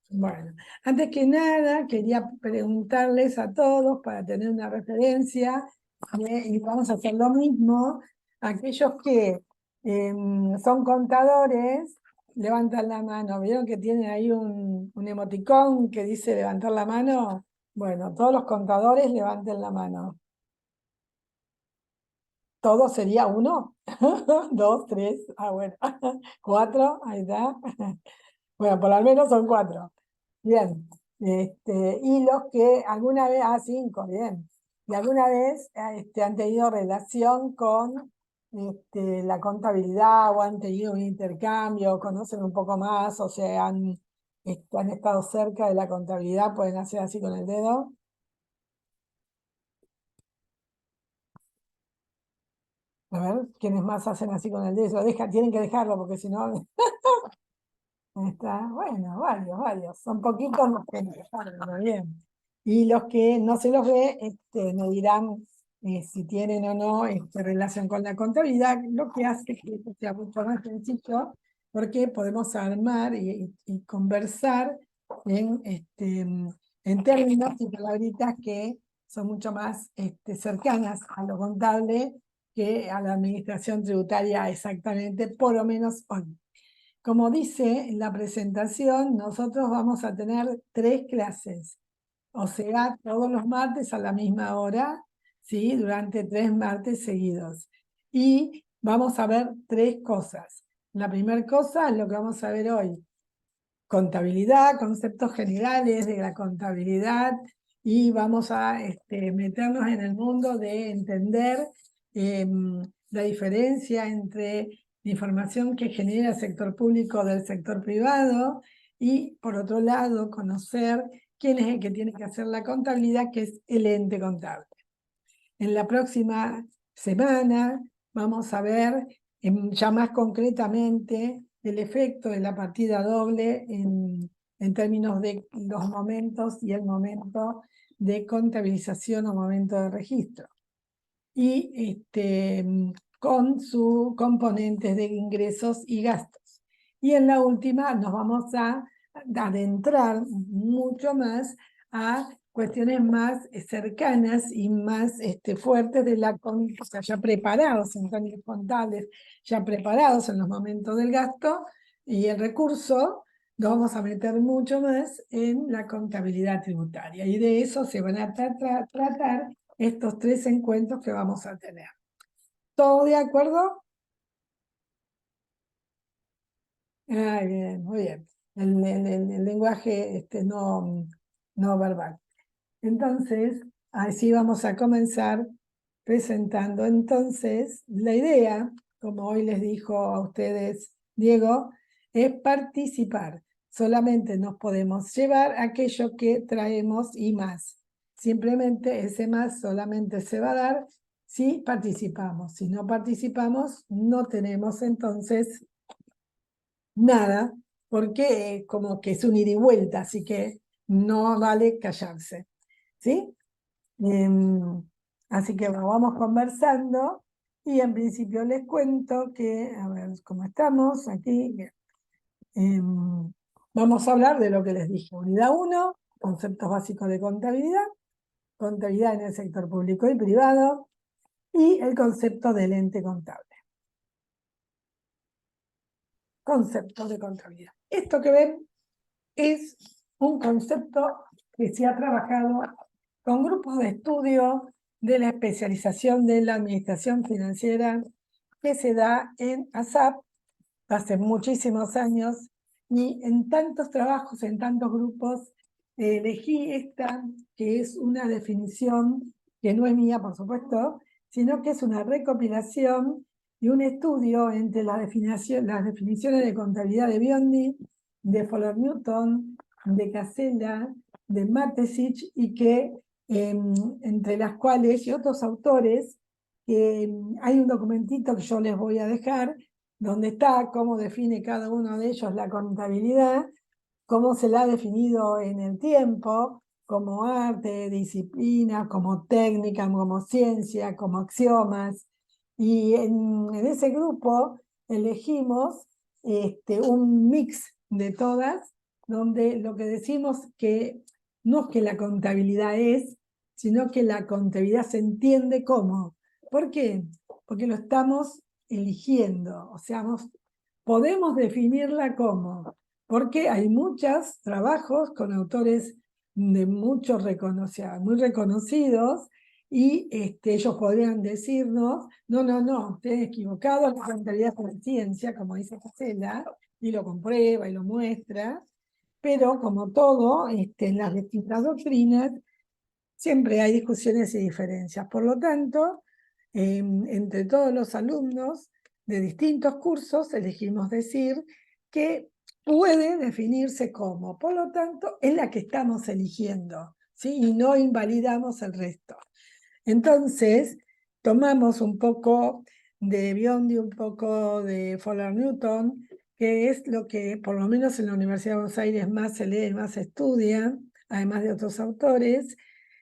Bueno, antes que nada quería preguntarles a todos para tener una referencia, y vamos a hacer lo mismo. Aquellos que son contadores, levantan la mano. ¿Vieron que tienen ahí un emoticón que dice levantar la mano? Bueno, todos los contadores levanten la mano. ¿Todo sería uno? Dos, tres, bueno. Cuatro, ahí está. Bueno, por lo menos son cuatro. Bien. Y los que alguna vez, cinco, bien. Y alguna vez han tenido relación con la contabilidad o han tenido un intercambio, conocen un poco más, o sea, han estado cerca de la contabilidad, pueden hacer así con el dedo. A ver, ¿quiénes más hacen así con el dedo? Tienen que dejarlo porque si no. Está, bueno, varios. Son poquitos los que no dejaron, bien. Y los que no se los ve, nos dirán si tienen o no relación con la contabilidad, lo que hace que esto sea mucho más sencillo, porque podemos armar y conversar en términos y palabritas que son mucho más cercanas a lo contable que a la administración tributaria exactamente, por lo menos hoy. Como dice en la presentación, nosotros vamos a tener 3 clases, o sea, todos los martes a la misma hora, ¿sí? Durante 3 martes seguidos. Y vamos a ver 3 cosas. La primera cosa es lo que vamos a ver hoy: contabilidad, conceptos generales de la contabilidad, y vamos a meternos en el mundo de entender la diferencia entre la información que genera el sector público del sector privado y, por otro lado, conocer quién es el que tiene que hacer la contabilidad, que es el ente contable. En la próxima semana vamos a ver ya más concretamente el efecto de la partida doble en términos de los momentos y el momento de contabilización o momento de registro. Y con sus componentes de ingresos y gastos. Y en la última nos vamos a adentrar mucho más a cuestiones más cercanas y más fuertes de o sea, ya preparados en términos contables, ya preparados en los momentos del gasto y el recurso. Nos vamos a meter mucho más en la contabilidad tributaria, y de eso se van a tratar estos 3 encuentros que vamos a tener. ¿Todo de acuerdo? Bien, muy bien. El lenguaje no verbal. Entonces, así vamos a comenzar presentando. Entonces, la idea, como hoy les dijo a ustedes Diego, es participar. Solamente nos podemos llevar aquello que traemos y más. Simplemente ese más solamente se va a dar si participamos. Si no participamos, no tenemos entonces nada, porque como que es un ida y vuelta, así que no vale callarse. ¿Sí? Así que bueno, vamos conversando, y en principio les cuento que, a ver cómo estamos aquí. Vamos a hablar de lo que les dije. Unidad 1, conceptos básicos de contabilidad, contabilidad en el sector público y privado, y el concepto del ente contable. Conceptos de contabilidad. Esto que ven es un concepto que se ha trabajado con grupos de estudio de la especialización de la administración financiera que se da en ASAP hace muchísimos años, y en tantos trabajos, en tantos grupos, elegí esta, que es una definición que no es mía, por supuesto, sino que es una recopilación y un estudio entre las definiciones de contabilidad de Biondi, de Fuller-Newton, de Casella, de Matesich, y que entre las cuales y otros autores, hay un documentito que yo les voy a dejar, donde está cómo define cada uno de ellos la contabilidad, cómo se la ha definido en el tiempo, como arte, disciplina, como técnica, como ciencia, como axiomas. Y en ese grupo elegimos un mix de todas, donde lo que decimos que no es que la contabilidad es, sino que la contabilidad se entiende como. ¿Por qué? Porque lo estamos eligiendo, o sea, podemos definirla como, porque hay muchos trabajos con autores de muchos muy reconocidos, y ellos podrían decirnos, no, ustedes equivocado, la contabilidad es una ciencia, como dice Gisela, y lo comprueba y lo muestra, pero como todo, en las distintas doctrinas, siempre hay discusiones y diferencias. Por lo tanto, entre todos los alumnos de distintos cursos, elegimos decir que puede definirse como, por lo tanto, es la que estamos eligiendo, ¿sí? Y no invalidamos el resto. Entonces, tomamos un poco de Biondi, un poco de Fowler-Newton, que es lo que, por lo menos en la Universidad de Buenos Aires, más se lee, más se estudia, además de otros autores,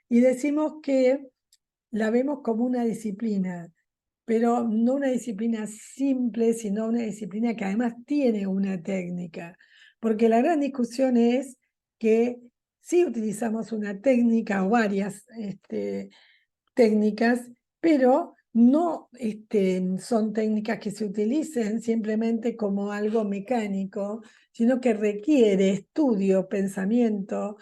y decimos que la vemos como una disciplina, pero no una disciplina simple, sino una disciplina que además tiene una técnica, porque la gran discusión es que si utilizamos una técnica o varias técnicas, pero no son técnicas que se utilicen simplemente como algo mecánico, sino que requiere estudio, pensamiento,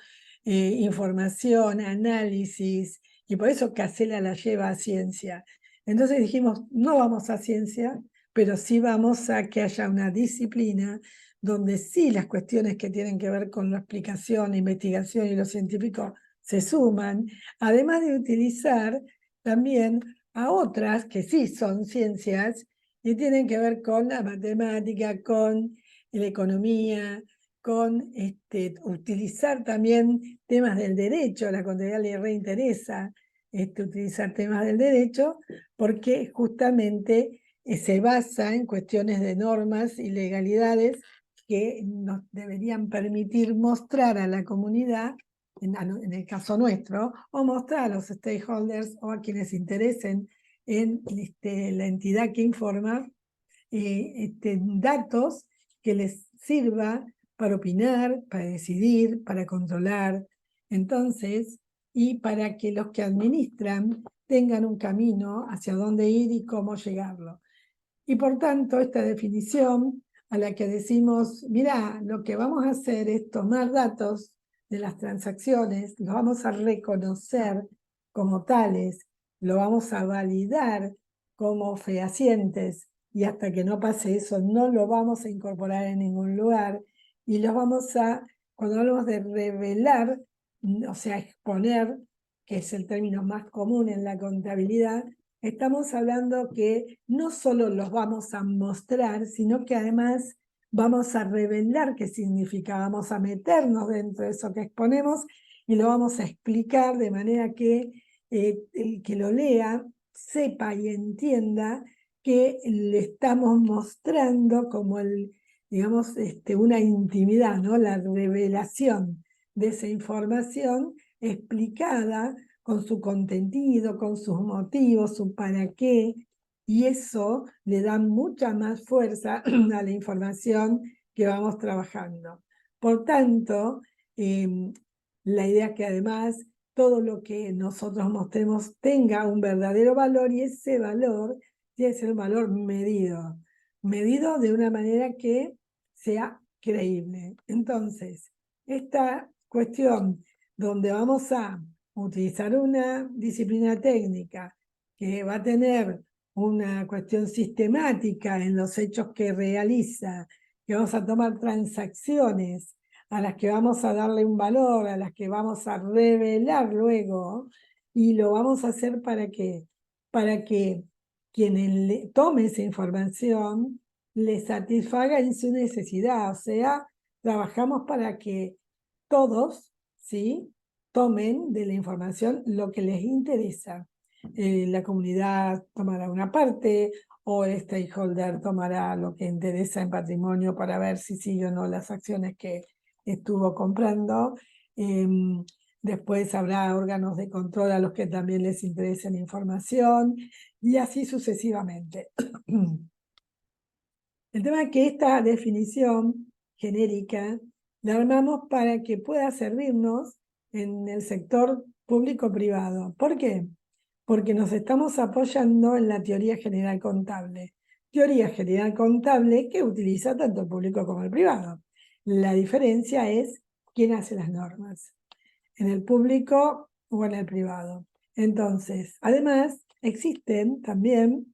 información, análisis, y por eso Casella la lleva a ciencia. Entonces dijimos, no vamos a ciencia, pero sí vamos a que haya una disciplina donde sí las cuestiones que tienen que ver con la explicación, investigación y lo científico se suman, además de utilizar también a otras que sí son ciencias y tienen que ver con la matemática, con la economía, con utilizar también temas del derecho. A la contabilidad le reinteresa utilizar temas del derecho porque justamente se basa en cuestiones de normas y legalidades que nos deberían permitir mostrar a la comunidad, en el caso nuestro, o mostrar a los stakeholders o a quienes interesen en la entidad que informa, datos que les sirva para opinar, para decidir, para controlar. Entonces, y para que los que administran tengan un camino hacia dónde ir y cómo llegarlo. Y por tanto, esta definición a la que decimos, mira, lo que vamos a hacer es tomar datos de las transacciones, los vamos a reconocer como tales, lo vamos a validar como fehacientes, y hasta que no pase eso no lo vamos a incorporar en ningún lugar, y los vamos a, cuando hablamos de revelar, o sea, exponer, que es el término más común en la contabilidad, estamos hablando que no solo los vamos a mostrar, sino que además vamos a revelar qué significa, vamos a meternos dentro de eso que exponemos y lo vamos a explicar de manera que el que lo lea sepa y entienda que le estamos mostrando como digamos, una intimidad, ¿no? La revelación de esa información explicada con su contenido, con sus motivos, su para qué, y eso le da mucha más fuerza a la información que vamos trabajando. Por tanto, la idea es que además todo lo que nosotros mostremos tenga un verdadero valor, y ese valor tiene que ser un valor medido de una manera que sea creíble. Entonces, esta cuestión donde vamos a utilizar una disciplina técnica que va a tener una cuestión sistemática en los hechos que realiza, que vamos a tomar transacciones a las que vamos a darle un valor, a las que vamos a revelar luego, y lo vamos a hacer para que quien tome esa información le satisfaga en su necesidad, o sea, trabajamos para que todos, ¿sí?, tomen de la información lo que les interesa. La comunidad tomará una parte, o el stakeholder tomará lo que interesa en patrimonio para ver si sigue o no las acciones que estuvo comprando. Después habrá órganos de control a los que también les interesa la información, y así sucesivamente. El tema es que esta definición genérica la armamos para que pueda servirnos en el sector público-privado. ¿Por qué? Porque nos estamos apoyando en la teoría general contable. Teoría general contable que utiliza tanto el público como el privado. La diferencia es quién hace las normas, en el público o en el privado. Entonces, además, existen también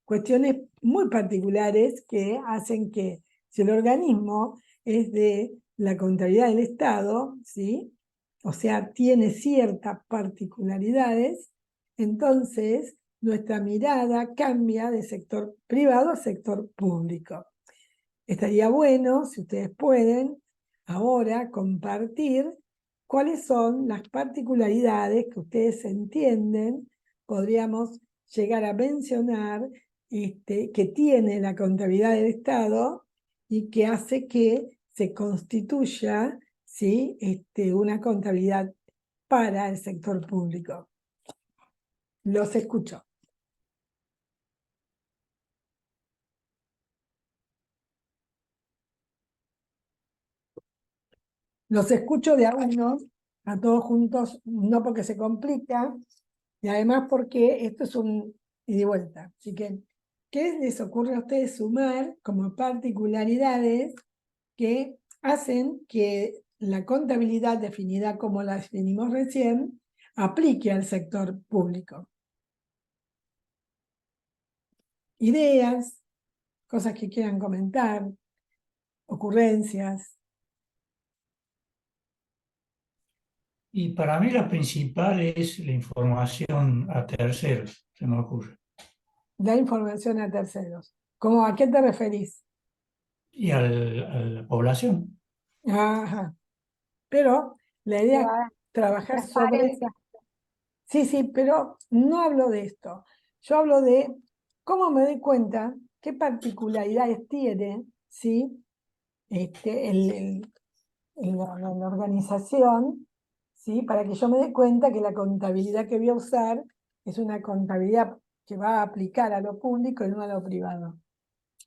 cuestiones muy particulares que hacen que si el organismo es de la contabilidad del Estado, ¿sí? O sea, tiene ciertas particularidades, entonces nuestra mirada cambia de sector privado a sector público. Estaría bueno, si ustedes pueden, ahora compartir cuáles son las particularidades que ustedes entienden, podríamos llegar a mencionar, que tiene la contabilidad del Estado y que hace que se constituya, ¿sí? Una contabilidad para el sector público. Los escucho. Los escucho de a uno, a todos juntos, no porque se complica, y además porque esto es un ida y vuelta. Así que, ¿qué les ocurre a ustedes sumar como particularidades que hacen que la contabilidad definida como la definimos recién aplique al sector público? Ideas, cosas que quieran comentar, ocurrencias. Y para mí la principal es la información a terceros, se me ocurre. La información a terceros. ¿Cómo, a qué te referís? Y a la población. Ajá. Pero la idea es trabajar sobre... Sí, sí, pero no hablo de esto. Yo hablo de cómo me doy cuenta qué particularidades tiene, ¿sí? La organización, ¿sí? Para que yo me dé cuenta que la contabilidad que voy a usar es una contabilidad que va a aplicar a lo público y no a lo privado.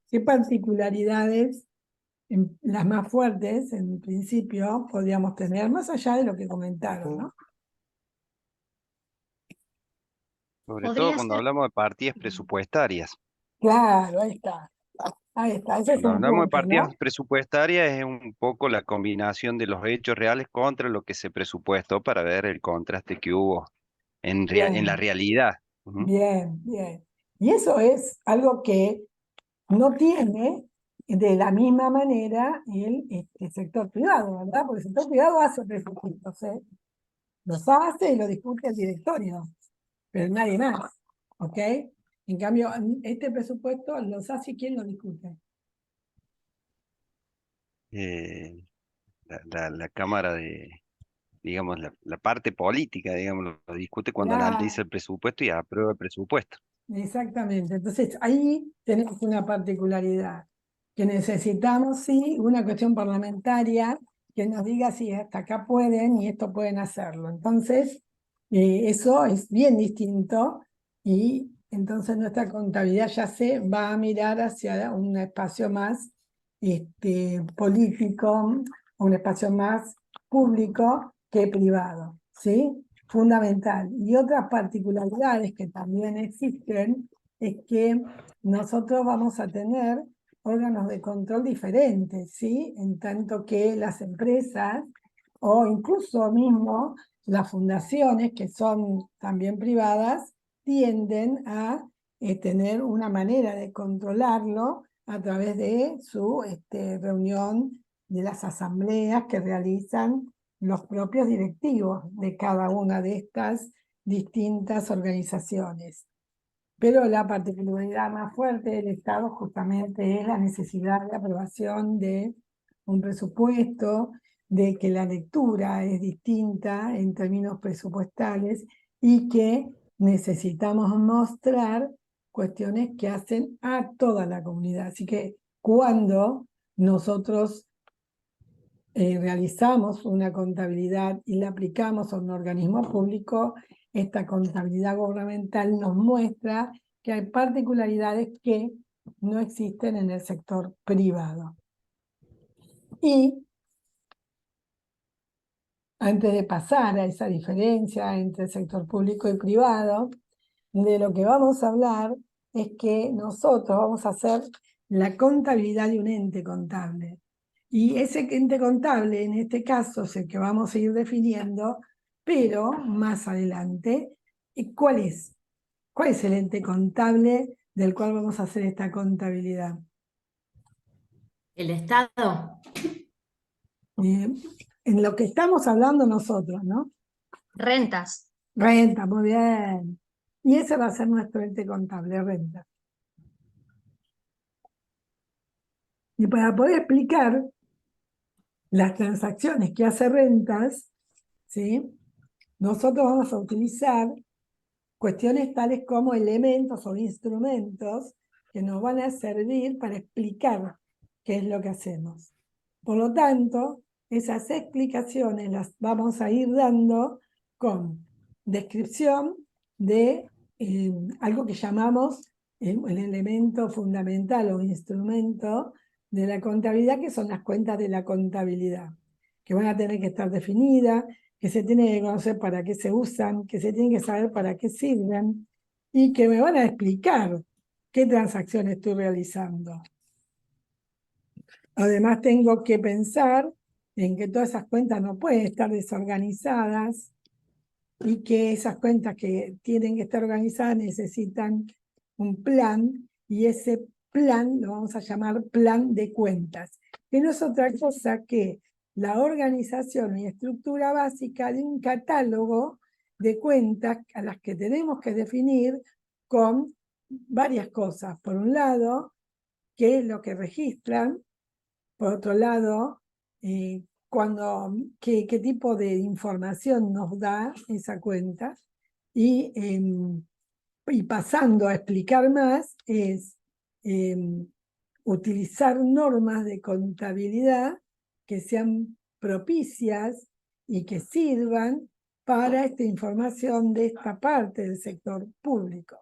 ¿Qué particularidades, las más fuertes, en principio, podríamos tener, más allá de lo que comentaron, ¿no? Sobre todo cuando hablamos de partidas presupuestarias. Claro, ahí está. Ahí está, ese es Cuando un hablamos de punto, ¿no? partidas presupuestarias es un poco la combinación de los hechos reales contra lo que se presupuestó para ver el contraste que hubo en la Bien, realidad. Ujú. bien, bien. Y eso es algo que no tiene de la misma manera el sector privado, ¿verdad? Porque el sector privado hace presupuestos, ¿eh? Los hace y lo discute el directorio, pero nadie más, ¿ok? En cambio, este presupuesto los hace y ¿quién lo discute? Eh, la Cámara digamos, la parte política, digamos, lo discute cuando Claro. analiza el presupuesto y aprueba el presupuesto. Exactamente. Entonces, ahí tenemos una particularidad, que necesitamos, sí, una cuestión parlamentaria que nos diga si hasta acá pueden y esto pueden hacerlo. Entonces, eso es bien distinto y entonces nuestra contabilidad ya se va a mirar hacia un espacio más político, un espacio más público que privado, ¿sí? Fundamental. Y otras particularidades que también existen es que nosotros vamos a tener órganos de control diferentes, ¿sí? En tanto que las empresas o incluso mismo las fundaciones, que son también privadas, tienden a tener una manera de controlarlo a través de su reunión de las asambleas que realizan los propios directivos de cada una de estas distintas organizaciones. Pero la particularidad más fuerte del Estado justamente es la necesidad de aprobación de un presupuesto, de que la lectura es distinta en términos presupuestales y que necesitamos mostrar cuestiones que hacen a toda la comunidad. Así que cuando nosotros realizamos una contabilidad y la aplicamos a un organismo público, esta contabilidad gubernamental nos muestra que hay particularidades que no existen en el sector privado. Y antes de pasar a esa diferencia entre el sector público y privado, de lo que vamos a hablar es que nosotros vamos a hacer la contabilidad de un ente contable. Y ese ente contable, en este caso, es el que vamos a ir definiendo, pero más adelante, ¿cuál es? ¿Cuál es el ente contable del cual vamos a hacer esta contabilidad? El Estado. En lo que estamos hablando nosotros, ¿no? Rentas. Renta, muy bien. Y ese va a ser nuestro ente contable, renta. Y para poder explicar las transacciones que hace rentas, ¿sí? Nosotros vamos a utilizar cuestiones tales como elementos o instrumentos que nos van a servir para explicar qué es lo que hacemos. Por lo tanto, esas explicaciones las vamos a ir dando con descripción de algo que llamamos el elemento fundamental o instrumento de la contabilidad, que son las cuentas de la contabilidad, que van a tener que estar definidas, que se tiene que conocer para qué se usan, que se tiene que saber para qué sirven, y que me van a explicar qué transacción estoy realizando. Además, tengo que pensar en que todas esas cuentas no pueden estar desorganizadas y que esas cuentas que tienen que estar organizadas necesitan un plan, y ese plan lo vamos a llamar plan de cuentas, que no es otra cosa que la organización y estructura básica de un catálogo de cuentas a las que tenemos que definir con varias cosas. Por un lado, qué es lo que registran. Por otro lado, qué tipo de información nos da esa cuenta. Y pasando a explicar más, es utilizar normas de contabilidad que sean propicias y que sirvan para esta información de esta parte del sector público.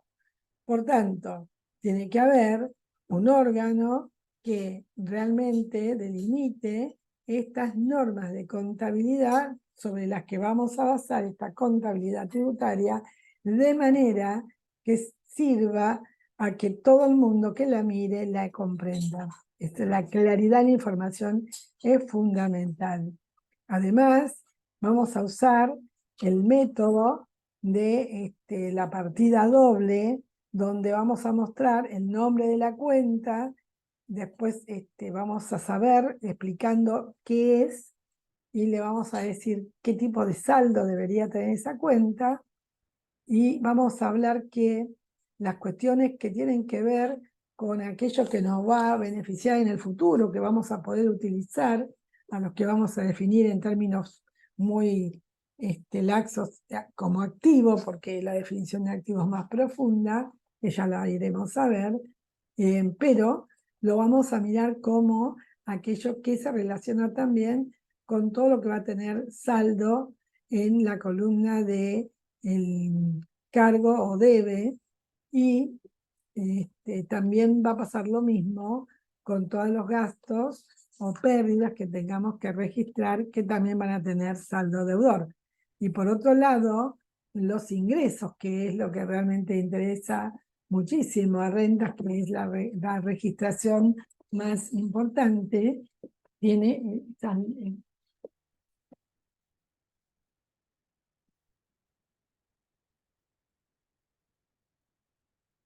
Por tanto, tiene que haber un órgano que realmente delimite estas normas de contabilidad sobre las que vamos a basar esta contabilidad tributaria, de manera que sirva a que todo el mundo que la mire la comprenda. La claridad de la información es fundamental. Además, vamos a usar el método de la partida doble, donde vamos a mostrar el nombre de la cuenta, después vamos a saber explicando qué es, y le vamos a decir qué tipo de saldo debería tener esa cuenta, y vamos a hablar que las cuestiones que tienen que ver con aquello que nos va a beneficiar en el futuro, que vamos a poder utilizar, a los que vamos a definir en términos muy laxos como activo, porque la definición de activo es más profunda, que ya la iremos a ver, pero lo vamos a mirar como aquello que se relaciona también con todo lo que va a tener saldo en la columna de el cargo o debe, y también va a pasar lo mismo con todos los gastos o pérdidas que tengamos que registrar, que también van a tener saldo deudor. Y por otro lado, los ingresos, que es lo que realmente interesa muchísimo a rentas, que es la registración más importante, tiene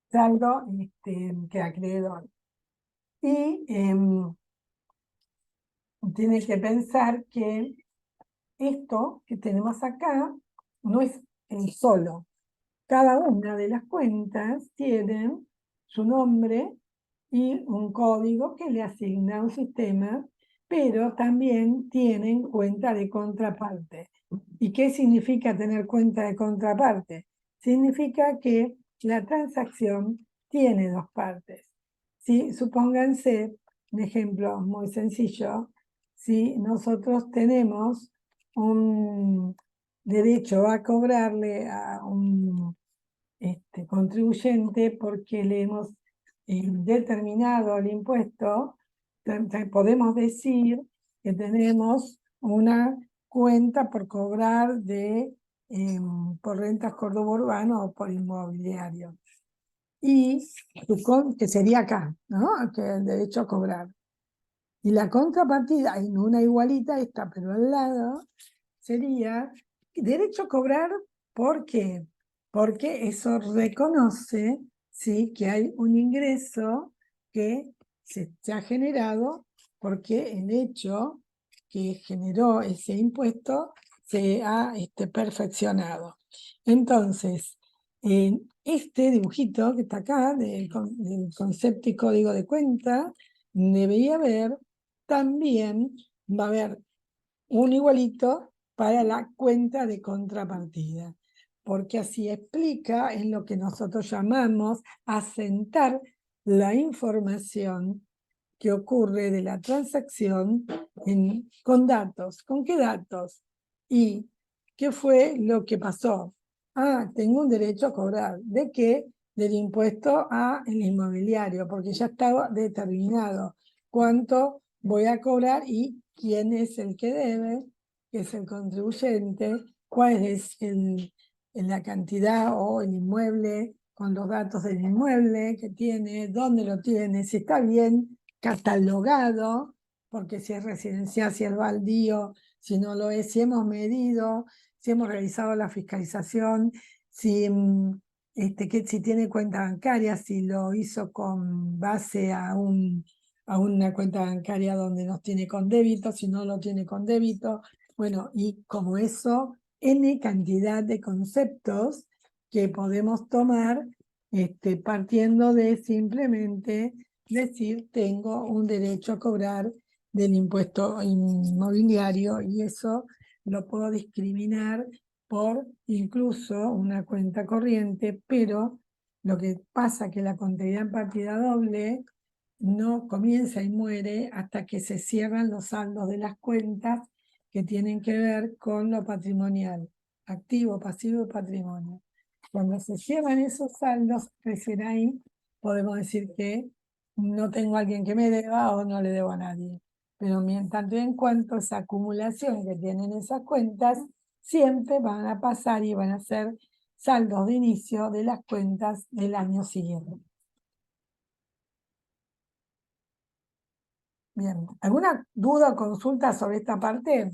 saldo que acreedor. Y tiene que pensar que esto que tenemos acá no es el solo. Cada una de las cuentas tienen su nombre y un código que le asigna un sistema, pero también tienen cuenta de contraparte. ¿Y qué significa tener cuenta de contraparte? Significa que la transacción tiene dos partes. ¿Sí? Supónganse, un ejemplo muy sencillo, si nosotros tenemos un derecho a cobrarle a un contribuyente porque le hemos determinado el impuesto, podemos decir que tenemos una cuenta por cobrar por rentas Córdoba Urbano o por inmobiliario. Y que sería acá, ¿no? Que el derecho a cobrar. Y la contrapartida, en una igualita esta, pero al lado, sería derecho a cobrar. ¿Por qué? Porque eso reconoce, ¿sí?, que hay un ingreso que se ha generado porque el hecho que generó ese impuesto se ha perfeccionado. Entonces, en este dibujito que está acá, del concepto y código de cuenta, debería haber también, va a haber un igualito para la cuenta de contrapartida, porque así explica en lo que nosotros llamamos asentar la información que ocurre de la transacción con datos. ¿Con qué datos? ¿Y qué fue lo que pasó? Ah, tengo un derecho a cobrar. ¿De qué? Del impuesto al inmobiliario, porque ya estaba determinado cuánto voy a cobrar y quién es el que debe, que es el contribuyente, cuál es la cantidad o el inmueble, con los datos del inmueble que tiene, dónde lo tiene, si está bien catalogado, porque si es residencial, si es baldío, si no lo es, si hemos medido, si hemos realizado la fiscalización, si, si tiene cuenta bancaria, si lo hizo con base a una cuenta bancaria donde nos tiene con débito, si no lo tiene con débito. Bueno, y como eso, N cantidad de conceptos que podemos tomar partiendo de simplemente decir tengo un derecho a cobrar del impuesto inmobiliario, y eso lo puedo discriminar por incluso una cuenta corriente, pero lo que pasa es que la contabilidad en partida doble no comienza y muere hasta que se cierran los saldos de las cuentas que tienen que ver con lo patrimonial, activo, pasivo y patrimonio. Cuando se cierran esos saldos, recién ahí podemos decir que no tengo a alguien que me deba o no le debo a nadie. Pero mientras en cuanto esa acumulación que tienen esas cuentas, siempre van a pasar y van a ser saldos de inicio de las cuentas del año siguiente. Bien, ¿alguna duda o consulta sobre esta parte?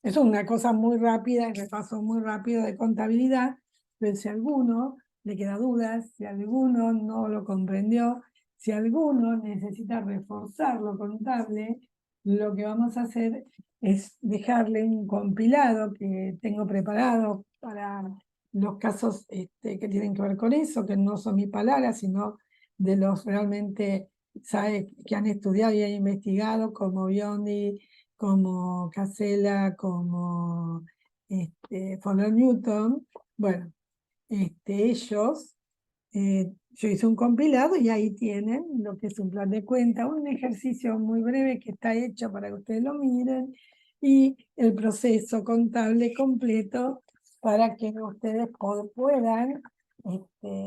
Es una cosa muy rápida, el repaso muy rápido de contabilidad, pero si a alguno le queda dudas, si alguno no lo comprendió, si alguno necesita reforzar lo contable, lo que vamos a hacer es dejarle un compilado que tengo preparado para los casos que tienen que ver con eso, que no son mis palabras, sino de los realmente que han estudiado y han investigado, como Biondi, como Casella, como Fuller Newton. Bueno, ellos, yo hice un compilado y ahí tienen lo que es un plan de cuenta, un ejercicio muy breve que está hecho para que ustedes lo miren, y el proceso contable completo para que ustedes puedan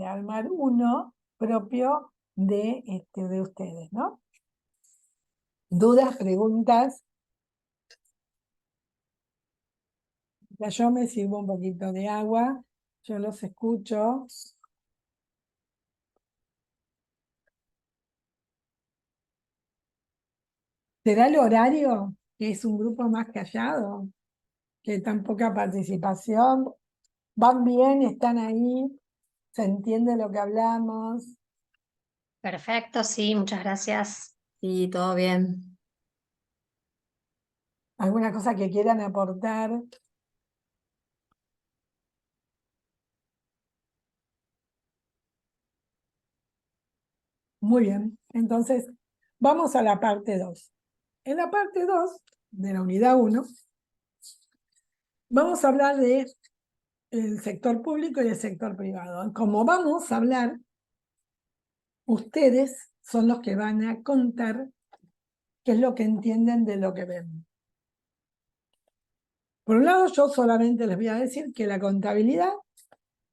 armar uno propio de ustedes, ¿no? ¿Dudas, preguntas? Ya yo me sirvo un poquito de agua, yo los escucho. ¿Será el horario, que es un grupo más callado, que tan poca participación? ¿Van bien? ¿Están ahí? ¿Se entiende lo que hablamos? Perfecto, sí, muchas gracias. Sí, todo bien. ¿Alguna cosa que quieran aportar? Muy bien, entonces vamos a la parte 2. En la parte 2 de la unidad 1 vamos a hablar de el sector público y el sector privado. Como vamos a hablar, ustedes son los que van a contar qué es lo que entienden de lo que ven. Por un lado, yo solamente les voy a decir que la contabilidad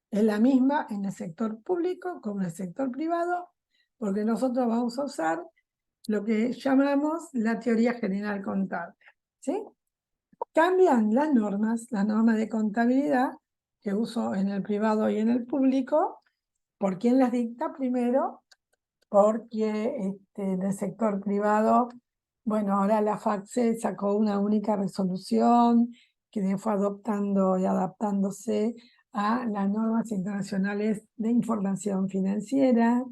es la misma en el sector público como en el sector privado, porque nosotros vamos a usar lo que llamamos la teoría general contable, ¿sí? Cambian las normas de contabilidad que uso en el privado y en el público. ¿Por quién las dicta? Primero, porque en el sector privado, bueno, ahora la FACSE sacó una única resolución que fue adoptando y adaptándose a las normas internacionales de información financiera.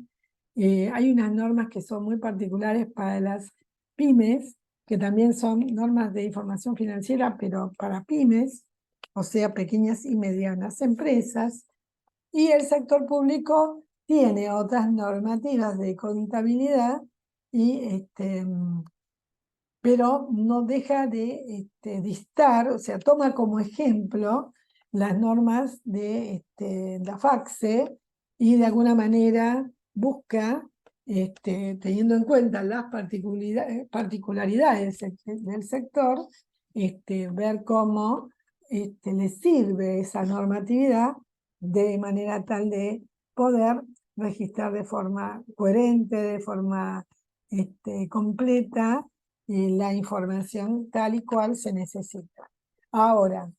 Hay unas normas que son muy particulares para las pymes, que también son normas de información financiera, pero para pymes, o sea, pequeñas y medianas empresas. Y el sector público tiene otras normativas de contabilidad, pero no deja de distar, o sea, toma como ejemplo las normas de la FACSE y de alguna manera busca, teniendo en cuenta las particularidades del sector, ver cómo le sirve esa normatividad de manera tal de poder registrar de forma coherente, de forma completa, la información tal y cual se necesita. Ahora,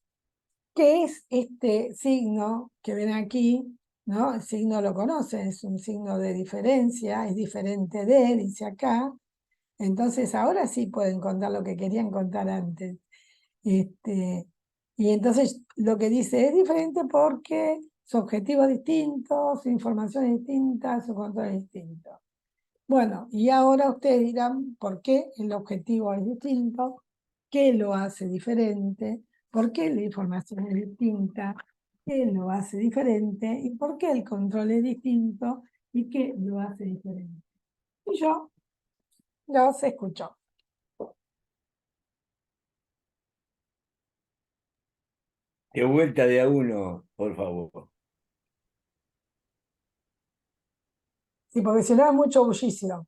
¿qué es este signo que ven aquí? ¿No? El signo lo conocen, es un signo de diferencia, es diferente de, dice acá. Entonces, ahora sí pueden contar lo que querían contar antes. Y entonces lo que dice es diferente porque su objetivo es distinto, su información es distinta, su control es distinto. Bueno, y ahora ustedes dirán por qué el objetivo es distinto, qué lo hace diferente, por qué la información es distinta, qué lo hace diferente y por qué el control es distinto y qué lo hace diferente. Y yo los escucho. De vuelta de a uno, por favor. Sí, porque si no es mucho bullicio.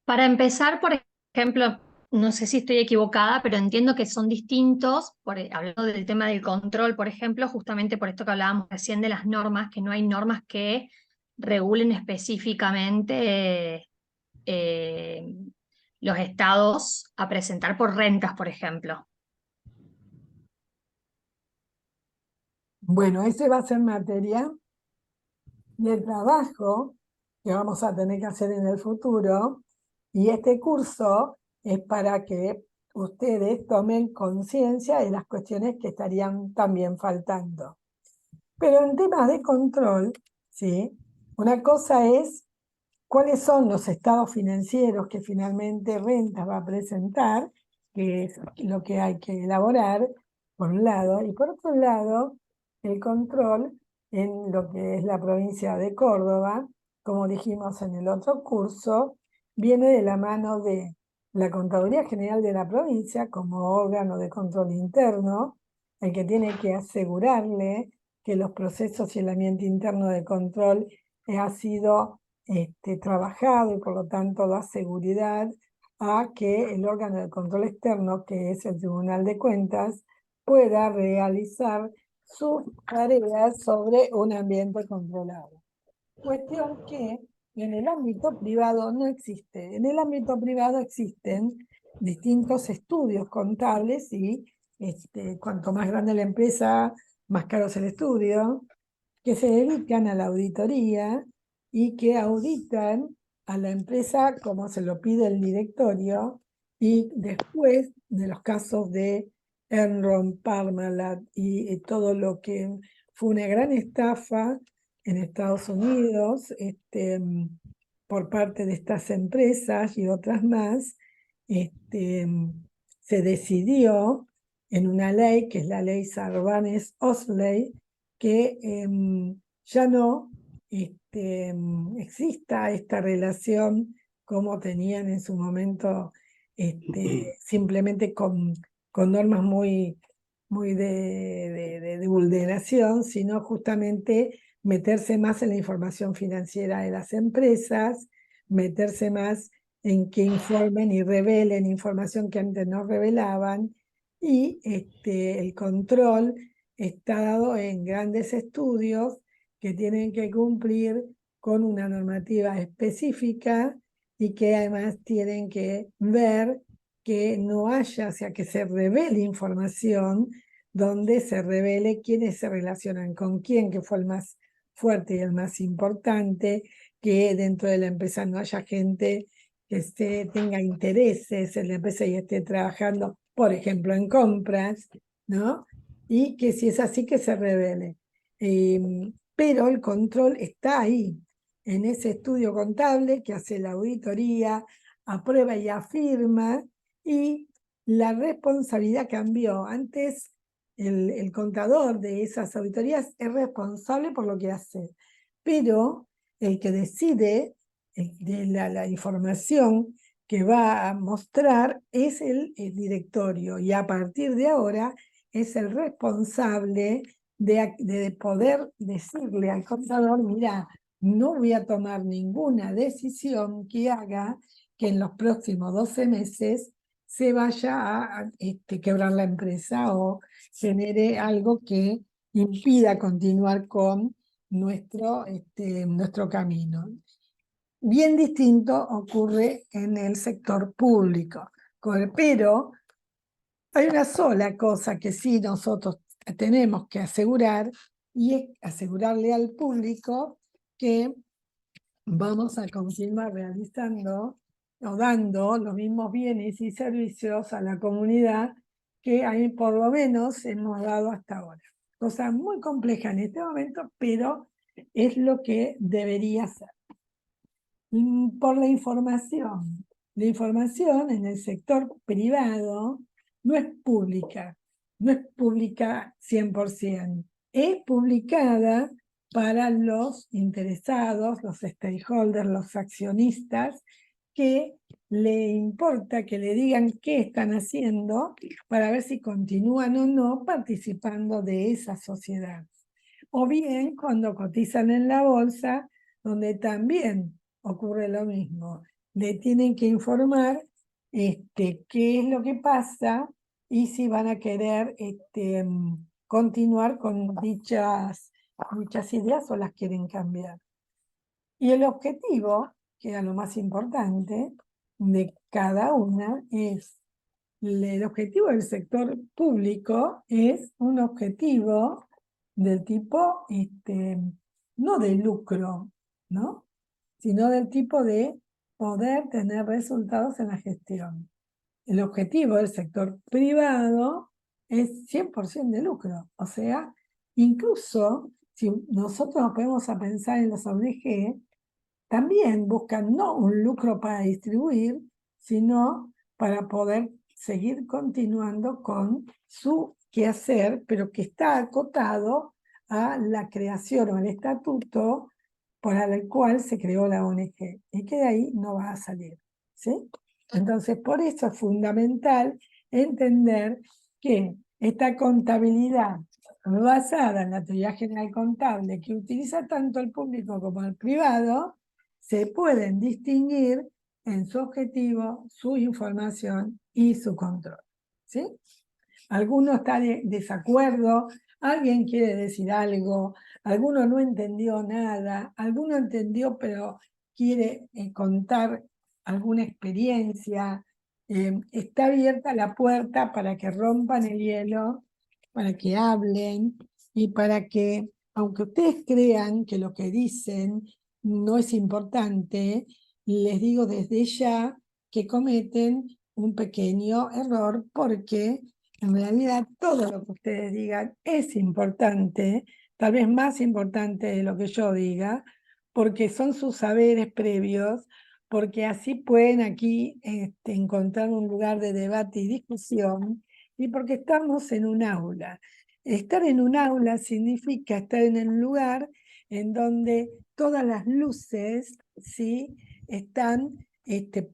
Para empezar, por ejemplo, no sé si estoy equivocada, pero entiendo que son distintos, hablando del tema del control, por ejemplo, justamente por esto que hablábamos recién de las normas, que no hay normas que regulen específicamente eh, los estados a presentar por rentas, por ejemplo. Bueno, ese va a ser materia de trabajo que vamos a tener que hacer en el futuro, y este curso es para que ustedes tomen conciencia de las cuestiones que estarían también faltando. Pero en temas de control, ¿sí? Una cosa es cuáles son los estados financieros que finalmente Rentas va a presentar, que es lo que hay que elaborar, por un lado, y por otro lado, el control en lo que es la provincia de Córdoba, como dijimos en el otro curso, viene de la mano de la Contaduría General de la provincia como órgano de control interno, el que tiene que asegurarle que los procesos y el ambiente interno de control ha sido trabajado y por lo tanto da seguridad a que el órgano de control externo, que es el Tribunal de Cuentas, pueda realizar sus tareas sobre un ambiente controlado. Cuestión que en el ámbito privado no existe. En el ámbito privado existen distintos estudios contables y cuanto más grande la empresa, más caro es el estudio, que se dedican a la auditoría y que auditan a la empresa como se lo pide el directorio, y después de los casos de Enron, Parmalat y todo lo que fue una gran estafa en Estados Unidos por parte de estas empresas y otras más, se decidió en una ley, que es la ley Sarbanes-Oxley, que ya no exista esta relación como tenían en su momento, simplemente con normas muy de vulneración, sino justamente meterse más en la información financiera de las empresas, meterse más en que informen y revelen información que antes no revelaban, y el control está dado en grandes estudios que tienen que cumplir con una normativa específica y que además tienen que ver que no haya, o sea, que se revele información donde se revele quiénes se relacionan con quién, que fue el más fuerte y el más importante, que dentro de la empresa no haya gente que tenga intereses en la empresa y esté trabajando, por ejemplo, en compras, ¿no? Y que si es así, que se revele. Pero el control está ahí, en ese estudio contable que hace la auditoría, aprueba y afirma, y la responsabilidad cambió. Antes el contador de esas auditorías es responsable por lo que hace, pero el que decide de la información que va a mostrar es el directorio, y a partir de ahora es el responsable de poder decirle al contador: mira, no voy a tomar ninguna decisión que haga que en los próximos 12 meses se vaya a quebrar la empresa o genere algo que impida continuar con nuestro camino. Bien distinto ocurre en el sector público, pero hay una sola cosa que sí nosotros tenemos que asegurar, y es asegurarle al público que vamos a continuar realizando o dando los mismos bienes y servicios a la comunidad que ahí por lo menos hemos dado hasta ahora. Cosa muy compleja en este momento, pero es lo que debería ser. Por la información. La información en el sector privado no es pública 100%. Es publicada para los interesados, los stakeholders, los accionistas, que le importa que le digan qué están haciendo para ver si continúan o no participando de esa sociedad. O bien cuando cotizan en la bolsa, donde también ocurre lo mismo. Le tienen que informar qué es lo que pasa y si van a querer continuar con dichas ideas o las quieren cambiar. Y el objetivo, que era lo más importante de cada una, es el objetivo del sector público es un objetivo del tipo, no de lucro, ¿no? Sino del tipo de poder tener resultados en la gestión. El objetivo del sector privado es 100% de lucro. O sea, incluso si nosotros nos ponemos a pensar en las ONG, también buscan no un lucro para distribuir, sino para poder seguir continuando con su quehacer, pero que está acotado a la creación o al estatuto para el cual se creó la ONG, y que de ahí no va a salir, ¿sí? Entonces, por eso es fundamental entender que esta contabilidad basada en la teoría general contable, que utiliza tanto el público como el privado, se pueden distinguir en su objetivo, su información y su control, ¿sí? Alguno está de desacuerdo, alguien quiere decir algo, alguno no entendió nada, alguno entendió pero quiere contar alguna experiencia. Está abierta la puerta para que rompan el hielo, para que hablen y para que, aunque ustedes crean que lo que dicen no es importante, les digo desde ya que cometen un pequeño error, porque en realidad todo lo que ustedes digan es importante, tal vez más importante de lo que yo diga, porque son sus saberes previos, porque así pueden aquí encontrar un lugar de debate y discusión, y porque estamos en un aula. Estar en un aula significa estar en el lugar en donde todas las luces, ¿sí?,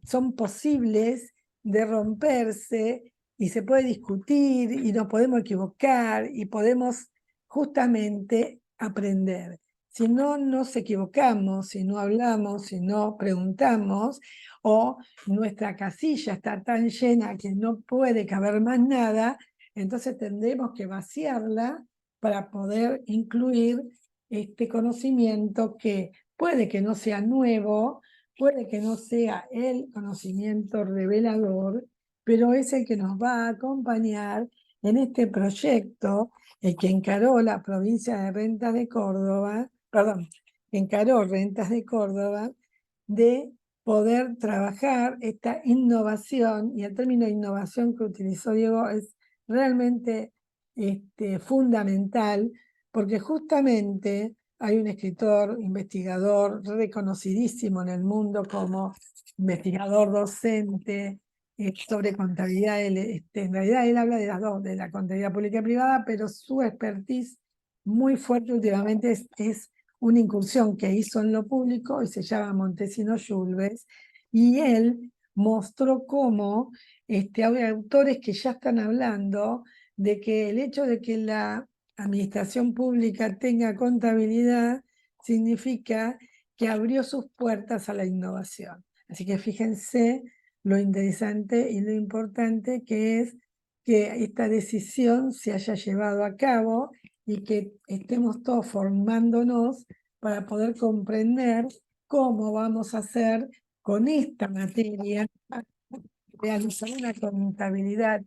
son posibles de romperse, y se puede discutir y nos podemos equivocar y podemos justamente aprender. Si no nos equivocamos, si no hablamos, si no preguntamos, o nuestra casilla está tan llena que no puede caber más nada, entonces tendremos que vaciarla para poder incluir este conocimiento que puede que no sea nuevo, puede que no sea el conocimiento revelador, pero es el que nos va a acompañar en este proyecto, el que encaró la provincia de Rentas de Córdoba, perdón, encaró Rentas de Córdoba, de poder trabajar esta innovación, y el término innovación que utilizó Diego es realmente fundamental, porque justamente hay un escritor, investigador reconocidísimo en el mundo como investigador docente sobre contabilidad. En realidad él habla de las dos, de la contabilidad pública y privada, pero su expertise muy fuerte últimamente es una incursión que hizo en lo público y se llama Montesinos Yulves, y él mostró cómo hay autores que ya están hablando de que el hecho de que la administración pública tenga contabilidad significa que abrió sus puertas a la innovación. Así que fíjense lo interesante y lo importante que es que esta decisión se haya llevado a cabo y que estemos todos formándonos para poder comprender cómo vamos a hacer con esta materia, realizar una contabilidad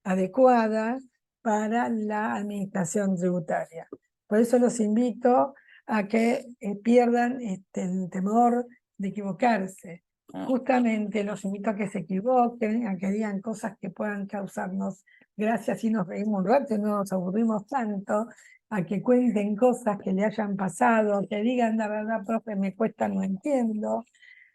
adecuada para la administración tributaria. Por eso los invito a que pierdan el temor de equivocarse. Justamente los invito a que se equivoquen, a que digan cosas que puedan causarnos gracia, si nos reímos un rato y no nos aburrimos tanto, a que cuenten cosas que le hayan pasado, que digan la verdad, profe, me cuesta, no entiendo,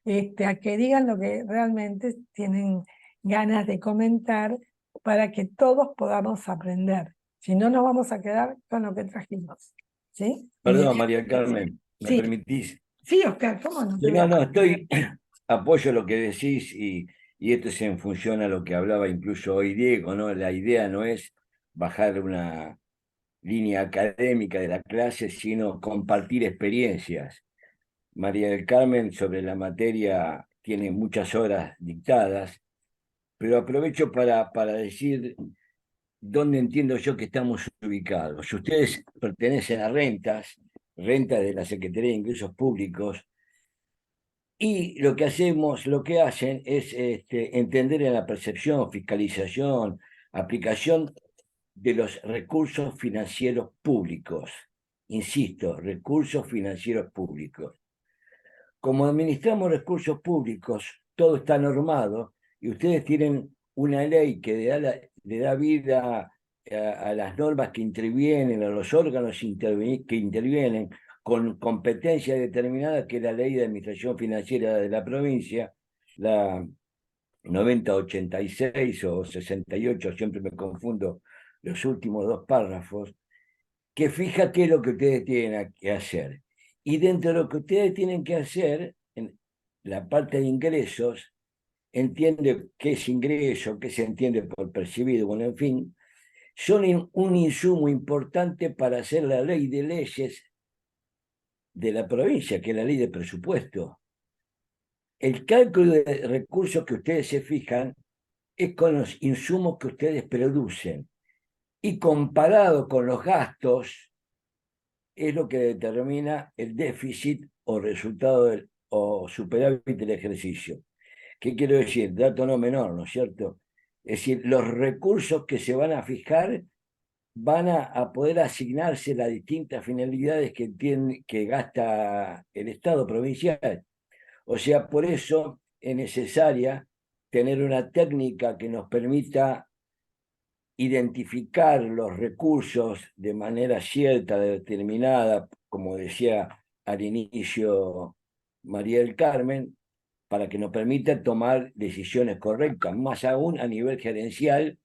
a que digan lo que realmente tienen ganas de comentar para que todos podamos aprender. Si no, nos vamos a quedar con lo que trajimos. ¿Sí? Perdón, María Carmen, ¿me Sí. permitís? Sí, Oscar, ¿cómo no? No, apoyo lo que decís y esto es en función a lo que hablaba incluso hoy Diego, ¿no? La idea no es bajar una línea académica de la clase, sino compartir experiencias. María del Carmen sobre la materia tiene muchas horas dictadas, pero aprovecho para decir dónde entiendo yo que estamos ubicados. Ustedes pertenecen a rentas de la Secretaría de Ingresos Públicos, y lo que hacemos, lo que hacen es entender en la percepción, fiscalización, aplicación de los recursos financieros públicos. Insisto, recursos financieros públicos. Como administramos recursos públicos, todo está normado y ustedes tienen una ley que le da vida a las normas que intervienen, a los órganos que intervienen con competencia determinada, que es la Ley de Administración Financiera de la provincia, la 9086 o 68, siempre me confundo los últimos dos párrafos, que fija qué es lo que ustedes tienen que hacer. Y dentro de lo que ustedes tienen que hacer, en la parte de ingresos, entiende qué es ingreso, qué se entiende por percibido, bueno, en fin, son un insumo importante para hacer la ley de leyes de la provincia, que es la ley de presupuesto. El cálculo de recursos que ustedes se fijan es con los insumos que ustedes producen, y comparado con los gastos, es lo que determina el déficit o resultado o superávit del ejercicio. ¿Qué quiero decir? Dato no menor, ¿no es cierto? Es decir, los recursos que se van a fijar van a poder asignarse las distintas finalidades que gasta el Estado provincial. O sea, por eso es necesaria tener una técnica que nos permita identificar los recursos de manera cierta, determinada, como decía al inicio María del Carmen, para que nos permita tomar decisiones correctas, más aún a nivel gerencial,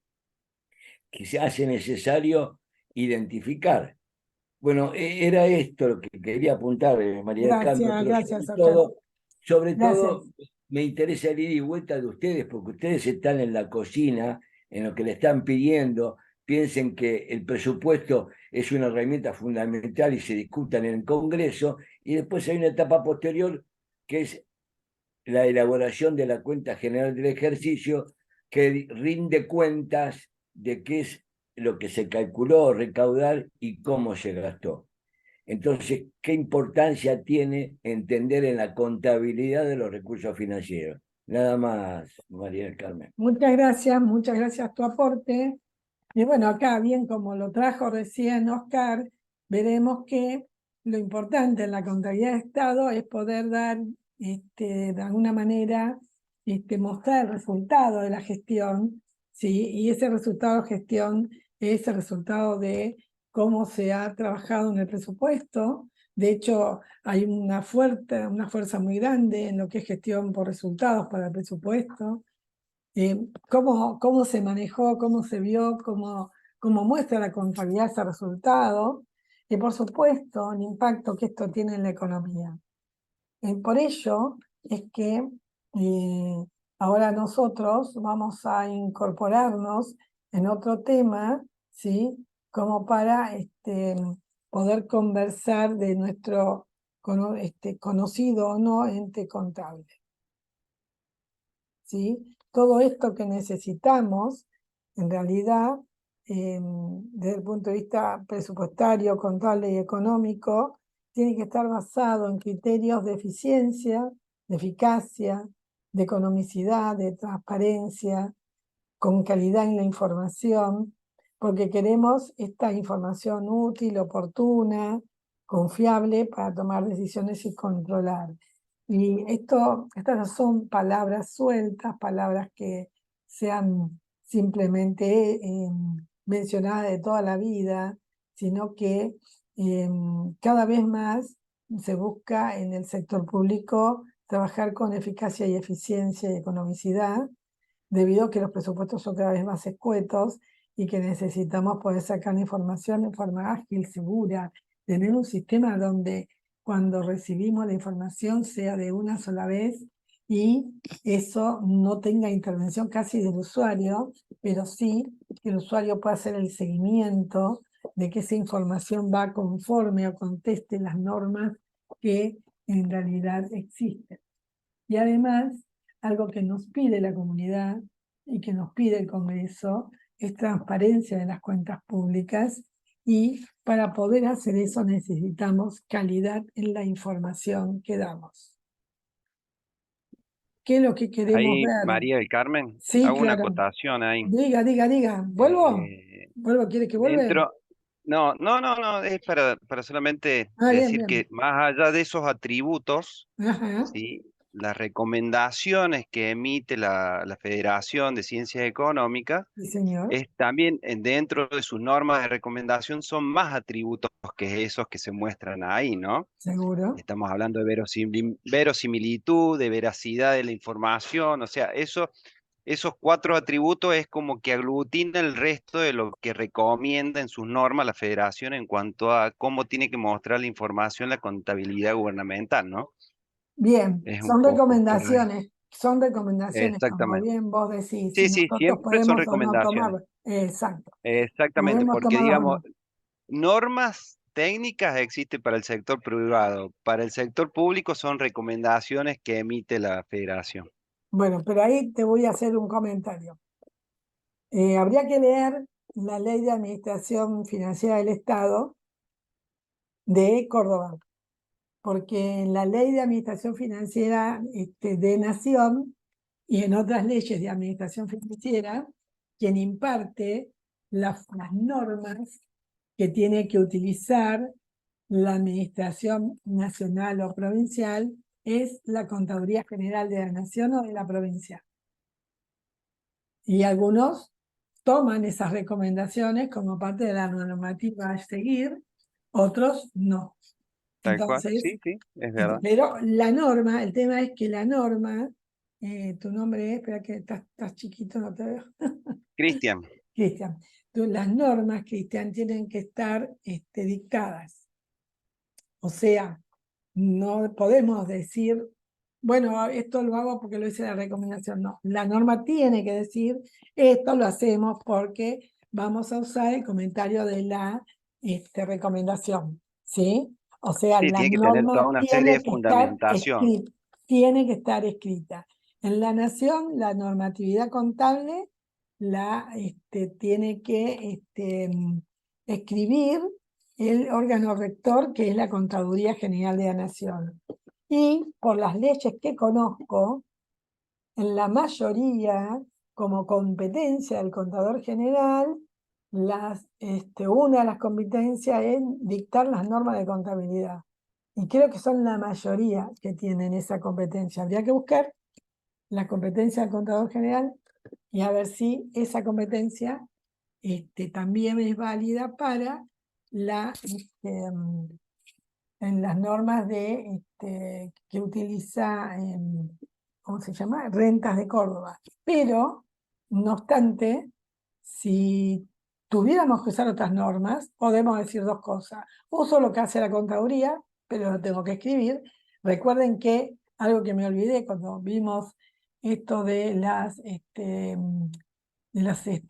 que se hace necesario identificar. Bueno, era esto lo que quería apuntar, María del Carmen, pero Gracias, sobre Gracias. todo me interesa el ida y vuelta de ustedes, porque ustedes están en la cocina, en lo que le están pidiendo, piensen que el presupuesto es una herramienta fundamental y se discutan en el Congreso, y después hay una etapa posterior que es la elaboración de la cuenta general del ejercicio, que rinde cuentas de qué es lo que se calculó recaudar y cómo se gastó. Entonces, ¿qué importancia tiene entender en la contabilidad de los recursos financieros? Nada más, María del Carmen. Muchas gracias tu aporte. Y bueno, acá, bien como lo trajo recién Oscar, veremos que lo importante en la contabilidad de Estado es poder dar, de alguna manera, mostrar el resultado de la gestión, ¿sí? Y ese resultado de gestión es el resultado de cómo se ha trabajado en el presupuesto. De hecho, hay una fuerza muy grande en lo que es gestión por resultados para el presupuesto. Cómo se manejó, cómo se vio, cómo muestra la contabilidad ese resultado, y por supuesto el impacto que esto tiene en la economía. Por ello es que ahora nosotros vamos a incorporarnos en otro tema, ¿sí? Como para poder conversar de nuestro conocido o no ente contable, ¿sí? Todo esto que necesitamos, en realidad, desde el punto de vista presupuestario, contable y económico, tiene que estar basado en criterios de eficiencia, de eficacia, de economicidad, de transparencia, con calidad en la información, porque queremos esta información útil, oportuna, confiable para tomar decisiones y controlar. Y estas no son palabras sueltas, palabras que sean simplemente mencionadas de toda la vida, sino que cada vez más se busca en el sector público trabajar con eficacia y eficiencia y economicidad, debido a que los presupuestos son cada vez más escuetos y que necesitamos poder sacar información en forma ágil, segura, tener un sistema donde cuando recibimos la información sea de una sola vez y eso no tenga intervención casi del usuario, pero sí que el usuario pueda hacer el seguimiento de que esa información va conforme o conteste las normas que en realidad existen. Y además, algo que nos pide la comunidad y que nos pide el Congreso es transparencia de las cuentas públicas, y para poder hacer eso necesitamos calidad en la información que damos. ¿Qué es lo que queremos Ahí, ver? María del Carmen, Sí, hago una claro. acotación ahí. Diga. ¿Vuelvo? Eh, ¿Vuelvo? ¿Quiere que vuelva? no, es para solamente Bien, decir bien. que más allá de esos atributos, Ajá, ¿sí? Las recomendaciones que emite la Federación de Ciencias Económicas sí, señor. es también dentro de sus normas de recomendación son más atributos que esos que se muestran ahí, ¿no? Seguro. Estamos hablando de verosimilitud, de veracidad de la información, o sea, esos cuatro atributos es como que aglutina el resto de lo que recomienda en sus normas la Federación en cuanto a cómo tiene que mostrar la información la contabilidad gubernamental, ¿no? Bien, Es un poco por ahí. son recomendaciones, como Exactamente. bien vos decís, si Sí, sí, nosotros siempre son podemos o no recomendaciones. tomarlo. Exacto, Exactamente, podemos porque tomarlo o digamos, no. normas técnicas existen para el sector privado, para el sector público son recomendaciones que emite la Federación. Bueno, pero ahí te voy a hacer un comentario. Habría que leer la Ley de Administración Financiera del Estado de Córdoba, porque en la Ley de Administración Financiera de Nación y en otras leyes de administración financiera, quien imparte las normas que tiene que utilizar la administración nacional o provincial es la Contaduría General de la Nación o de la provincia. Y algunos toman esas recomendaciones como parte de la normativa a seguir, otros no. Tal cual, Entonces, sí, sí, es verdad. pero la norma, el tema es que la norma, tu nombre es, espera que estás chiquito, no te veo. Cristian, Cristian, las normas, Cristian, tienen que estar dictadas. O sea, no podemos decir, bueno, esto lo hago porque lo hice la recomendación. No, la norma tiene que decir, esto lo hacemos porque vamos a usar el comentario de la recomendación, ¿sí? O sea, sí, la tiene que tener toda norma una serie tiene de que estar fundamentación. escrita, tiene que estar escrita. En la Nación, la normatividad contable la tiene que escribir el órgano rector, que es la Contaduría General de la Nación. Y por las leyes que conozco, en la mayoría, como competencia del contador general, una de las competencias es dictar las normas de contabilidad. Y creo que son la mayoría que tienen esa competencia. Habría que buscar la competencia del contador general y a ver si esa competencia también es válida para en las normas que utiliza, ¿cómo se llama? Rentas de Córdoba. Pero, no obstante, si tuviéramos que usar otras normas, podemos decir dos cosas. Uso lo que hace la contaduría, pero lo tengo que escribir. Recuerden que algo que me olvidé cuando vimos esto de las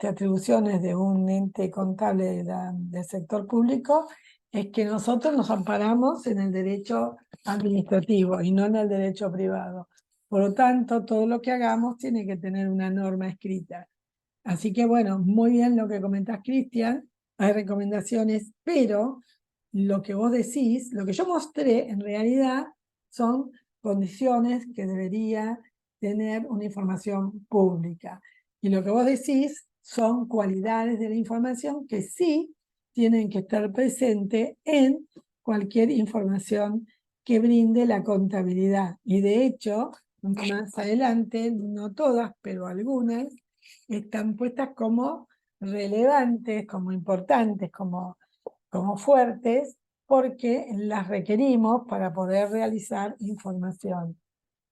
atribuciones de un ente contable del sector público, es que nosotros nos amparamos en el derecho administrativo y no en el derecho privado. Por lo tanto, todo lo que hagamos tiene que tener una norma escrita. Así que bueno, muy bien lo que comentás, Cristian, hay recomendaciones, pero lo que vos decís, lo que yo mostré en realidad son condiciones que debería tener una información pública. Y lo que vos decís son cualidades de la información que sí tienen que estar presentes en cualquier información que brinde la contabilidad. Y de hecho, más adelante, no todas, pero algunas, están puestas como relevantes, como importantes, como fuertes, porque las requerimos para poder realizar información.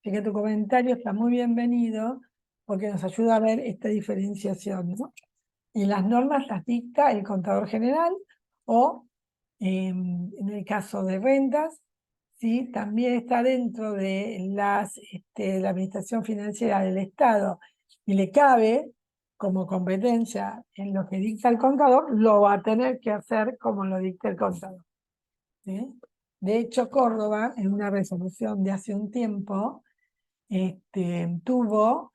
Así que tu comentario está muy bienvenido porque nos ayuda a ver esta diferenciación, ¿no? Y las normas las dicta el contador general o, en el caso de rentas, ¿sí? También está dentro de la Administración Financiera del Estado y le cabe como competencia en lo que dicta el contador, lo va a tener que hacer como lo dicta el contador, ¿sí? De hecho, Córdoba, en una resolución de hace un tiempo, tuvo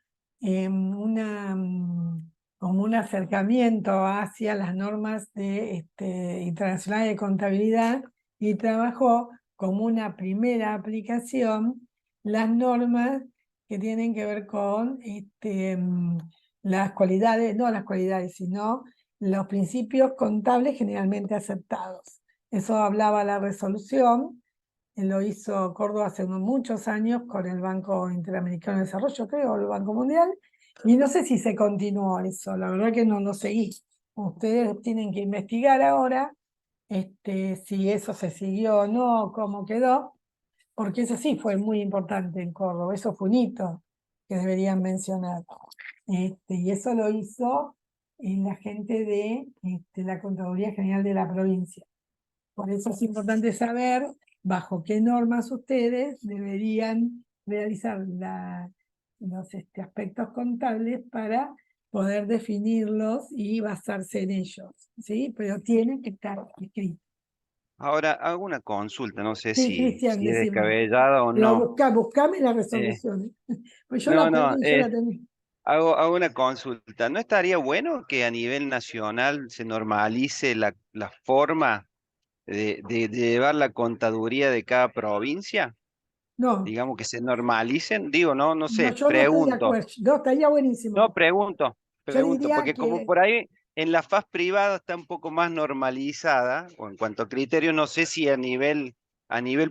como un acercamiento hacia las normas internacionales de contabilidad y trabajó como una primera aplicación las normas que tienen que ver con las cualidades, no las cualidades, sino los principios contables generalmente aceptados. Eso hablaba la resolución. Lo hizo Córdoba hace muchos años con el Banco Interamericano de Desarrollo, creo, o el Banco Mundial, y no sé si se continuó eso, la verdad que no lo seguí. Ustedes tienen que investigar ahora si eso se siguió o no, cómo quedó, porque eso sí fue muy importante en Córdoba, eso fue un hito que deberían mencionar. Y eso lo hizo la gente de la Contaduría General de la provincia. Por eso es importante saber bajo qué normas ustedes deberían realizar los aspectos contables para poder definirlos y basarse en ellos, ¿sí? Pero tienen que estar escritos. Ahora, hago una consulta, no sé Sí, si, Cristian, si es decime. descabellada o Pero no. buscame la Eh, resolución. Pues yo la no, pedí, no, yo la tenía. hago una consulta. ¿No estaría bueno que a nivel nacional se normalice la forma de llevar la contaduría de cada provincia? No, Digamos que se normalicen. Digo, no no, sé, yo no estoy de pregunto. acuerdo. No, estaría buenísimo. No, pregunto, Yo pregunto, diría porque como que por ahí en la faz privada está un poco más normalizada, o en cuanto a criterios, no sé si a nivel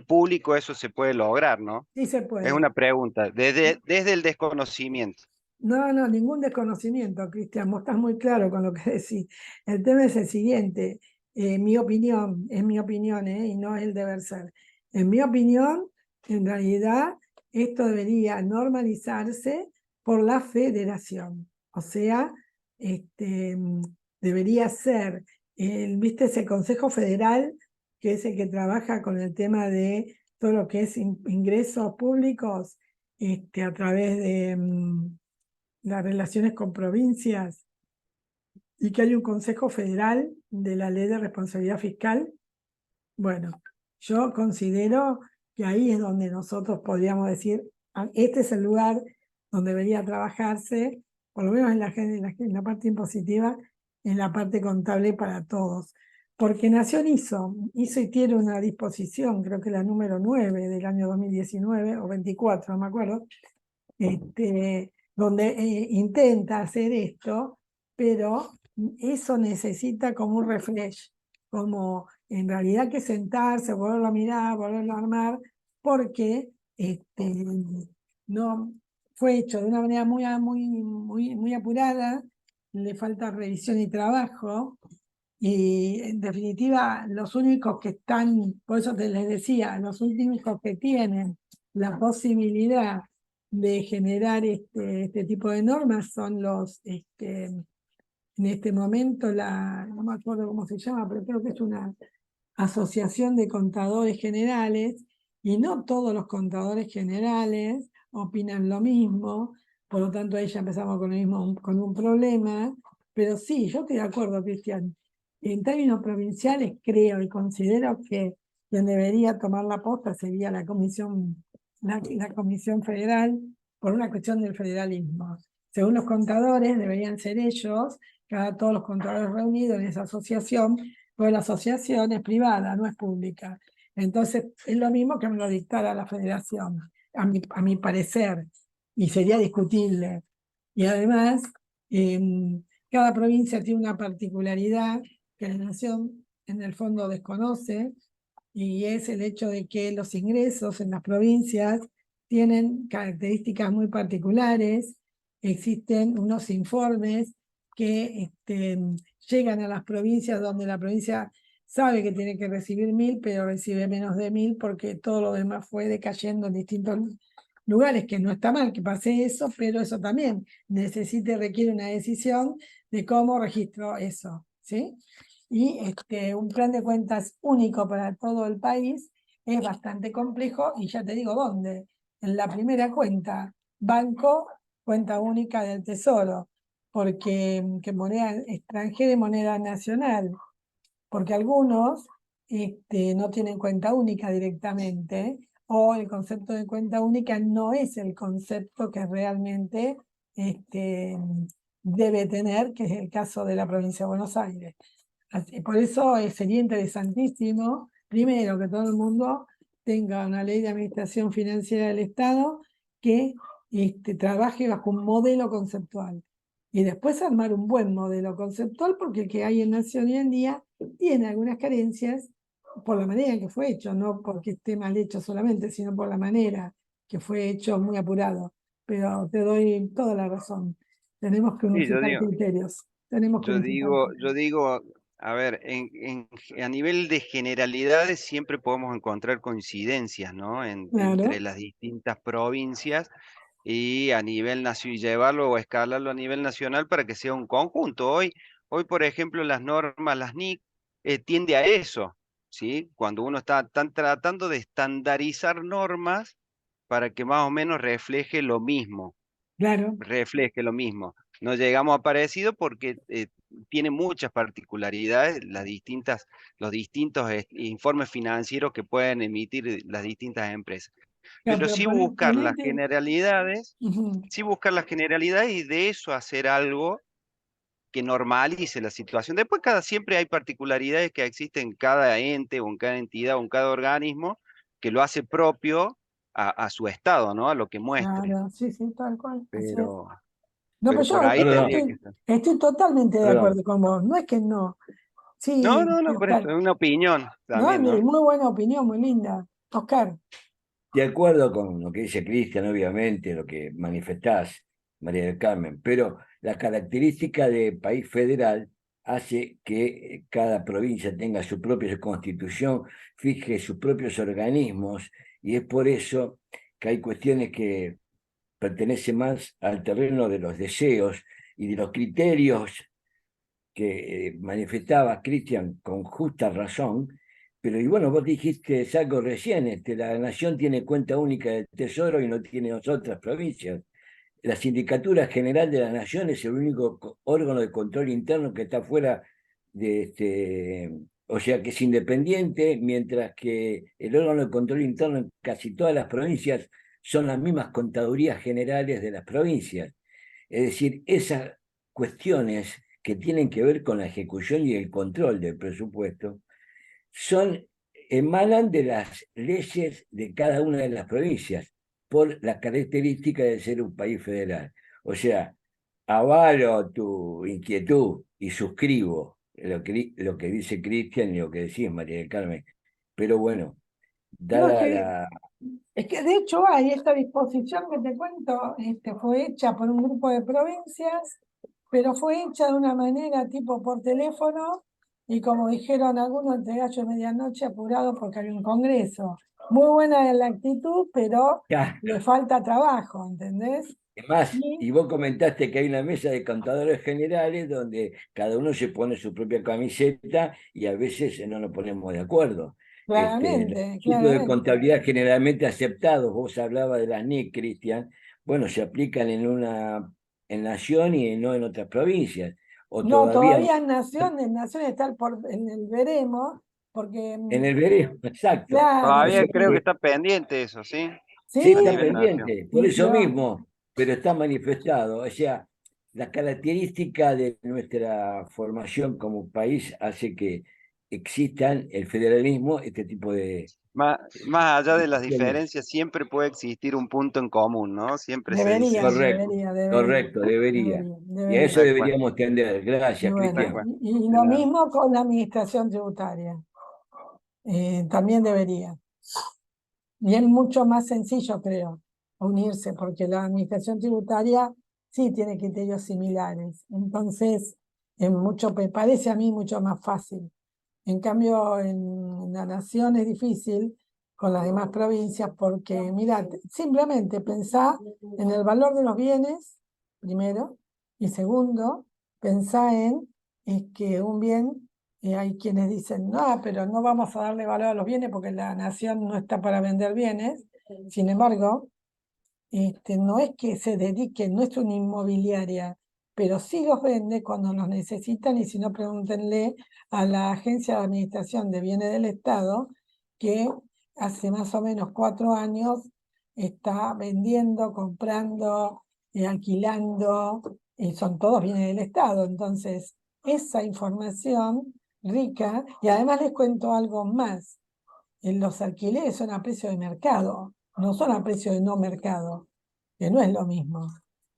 público eso se puede lograr, ¿no? sí se Es puede. una pregunta, desde el desconocimiento. No, no, ningún desconocimiento, Cristian, vos estás muy claro con lo que decís. El tema es el siguiente, mi opinión, es mi opinión, y no es el deber ser. En mi opinión, en realidad, esto debería normalizarse por la federación. O sea, debería ser, ¿viste ese Consejo Federal, que es el que trabaja con el tema de todo lo que es ingresos públicos, a través de las relaciones con provincias, y que hay un Consejo Federal de la Ley de Responsabilidad Fiscal? Bueno, yo considero que ahí es donde nosotros podríamos decir, este es el lugar donde debería trabajarse, por lo menos en la parte impositiva, en la parte contable para todos. porque Nación hizo y tiene una disposición, creo que la número 9 del año 2019, o 24, no me acuerdo, donde intenta hacer esto, pero eso necesita como un refresh, como en realidad que sentarse, volverlo a mirar, volverlo a armar, porque no fue hecho de una manera muy apurada, le falta revisión y trabajo, y en definitiva los únicos que están, por eso les decía, los únicos que tienen la posibilidad de generar este tipo de normas son en este momento, no me acuerdo cómo se llama, pero creo que es una asociación de contadores generales, y no todos los contadores generales opinan lo mismo, por lo tanto ahí ya empezamos con un problema, pero sí, yo estoy de acuerdo, Cristian. En términos provinciales creo y considero que quien debería tomar la posta sería la Comisión Federal, por una cuestión del federalismo. Según los contadores, deberían ser ellos, todos los contadores reunidos en esa asociación, porque la asociación es privada, no es pública. Entonces, es lo mismo que me lo dictara la federación, a mi parecer, y sería discutible. Y además, cada provincia tiene una particularidad que la Nación en el fondo desconoce, y es el hecho de que los ingresos en las provincias tienen características muy particulares. Existen unos informes que llegan a las provincias donde la provincia sabe que tiene que recibir 1000, pero recibe menos de 1000 porque todo lo demás fue decayendo en distintos lugares, que no está mal que pase eso, pero eso también requiere una decisión de cómo registro eso, ¿sí? Y un plan de cuentas único para todo el país es bastante complejo, y ya te digo dónde. En la primera cuenta, banco, cuenta única del Tesoro, porque que moneda extranjera y moneda nacional, porque algunos no tienen cuenta única directamente, o el concepto de cuenta única no es el concepto que realmente debe tener, que es el caso de la provincia de Buenos Aires. Por eso sería interesantísimo, primero, que todo el mundo tenga una ley de administración financiera del Estado que trabaje bajo un modelo conceptual. Y después armar un buen modelo conceptual, porque el que hay en Nación hoy en día tiene algunas carencias por la manera en que fue hecho, no porque esté mal hecho solamente, sino por la manera que fue hecho muy apurado. Pero te doy toda la razón. Tenemos que Sí, unificar criterios. Tenemos que unificar yo digo, a ver, a nivel de generalidades siempre podemos encontrar coincidencias, ¿no? Entre Claro, las distintas provincias, y a nivel nacional, llevarlo o escalarlo a nivel nacional para que sea un conjunto. Hoy por ejemplo, las normas, las NIC, tiende a eso, ¿sí? Cuando uno están tratando de estandarizar normas para que más o menos claro. refleje lo mismo. No llegamos a parecido porque tiene muchas particularidades los distintos informes financieros que pueden emitir las distintas empresas. Claro, Pero pero ponete. Ujú. sí buscar las generalidades y de eso hacer algo que normalice la situación. Después siempre hay particularidades que existen en cada ente o en cada entidad o en cada organismo que lo hace propio a su estado, ¿no? A lo que muestre. Claro, sí, sí, tal cual. Así es. Pero, No, pero pero yo por ahí tendría que estoy, estar. estoy totalmente de Perdón, acuerdo con vos. No es que no. No, Sí, no, no, por eso Oscar. es una opinión No, también, ¿no? muy buena opinión, muy linda. Oscar, de acuerdo con lo que dice Cristian, obviamente, lo que manifestás, María del Carmen, pero la característica de país federal hace que cada provincia tenga su propia constitución, fije sus propios organismos, y es por eso que hay cuestiones que pertenecen más al terreno de los deseos y de los criterios que manifestaba Cristian con justa razón, pero y bueno, vos dijiste algo recién, la Nación tiene cuenta única del Tesoro y no tiene otras provincias. La Sindicatura General de la Nación es el único órgano de control interno que está fuera o sea que es independiente, mientras que el órgano de control interno en casi todas las provincias son las mismas contadurías generales de las provincias. Es decir, esas cuestiones que tienen que ver con la ejecución y el control del presupuesto emanan de las leyes de cada una de las provincias, por las características de ser un país federal. O sea, avalo tu inquietud y suscribo lo que dice Cristian y lo que decís, María del Carmen. Pero bueno, No, dada es que de hecho hay esta disposición que te cuento, fue hecha por un grupo de provincias, pero fue hecha de una manera tipo por teléfono y como dijeron algunos, entre gallo y medianoche, apurado porque había un congreso. Muy buena la actitud, pero ya, le falta trabajo, ¿entendés? además, Y y vos comentaste que hay una mesa de contadores generales donde cada uno se pone su propia camiseta y a veces no nos ponemos de acuerdo. Los claramente, principios de claramente. contabilidad generalmente aceptados, vos hablabas de las NIC, Cristian, bueno, se aplican en Nación y no en otras provincias. O No, todavía todavía en Nación está en el veremos, porque, en el veremos, exacto. claro, Todavía creo que Nosotros, está pendiente eso, ¿sí? sí, A sí, está nivel nación. pendiente, por y- eso pero mismo, pero está manifestado. O sea, la característica de nuestra formación como país hace que existan el federalismo, este tipo de Más allá de las instituciones. diferencias, siempre puede existir un punto en común, ¿no? Siempre se dice debería, eso. Correcto, debería, debería, correcto, debería. debería, Y a eso debería. Tal cual, deberíamos tender. Y Gracias, bueno, tal Cristian. cual. y De lo nada. mismo con la administración tributaria, también debería. Y es mucho más sencillo, creo, unirse, porque la administración tributaria sí tiene criterios similares. Entonces, me parece a mí mucho más fácil. En cambio, en la nación es difícil con las demás provincias porque, mira, simplemente pensá en el valor de los bienes, primero, y segundo, pensá en que un bien, hay quienes dicen, no, pero no vamos a darle valor a los bienes porque la nación no está para vender bienes. Sin embargo, no es que se dedique, no es una inmobiliaria, pero sí los vende cuando los necesitan y si no, pregúntenle a la Agencia de Administración de Bienes del Estado, que hace más o menos 4 años está vendiendo, comprando, alquilando, son todos bienes del Estado. Entonces, esa información rica, y además les cuento algo más, los alquileres son a precio de mercado, no son a precio de no mercado, que no es lo mismo.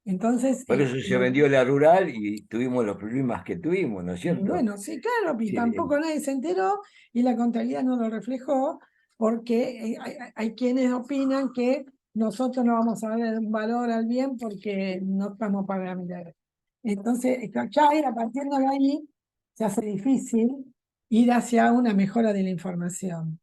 Entonces, Por eso se vendió la rural y tuvimos los problemas que tuvimos, ¿no es y cierto? bueno, sí, claro, y Sí, tampoco nadie se enteró y la contabilidad no lo reflejó porque hay quienes opinan que nosotros no vamos a darle un valor al bien porque no estamos pagando. Entonces, ya a partir de ahí se hace difícil ir hacia una mejora de la información.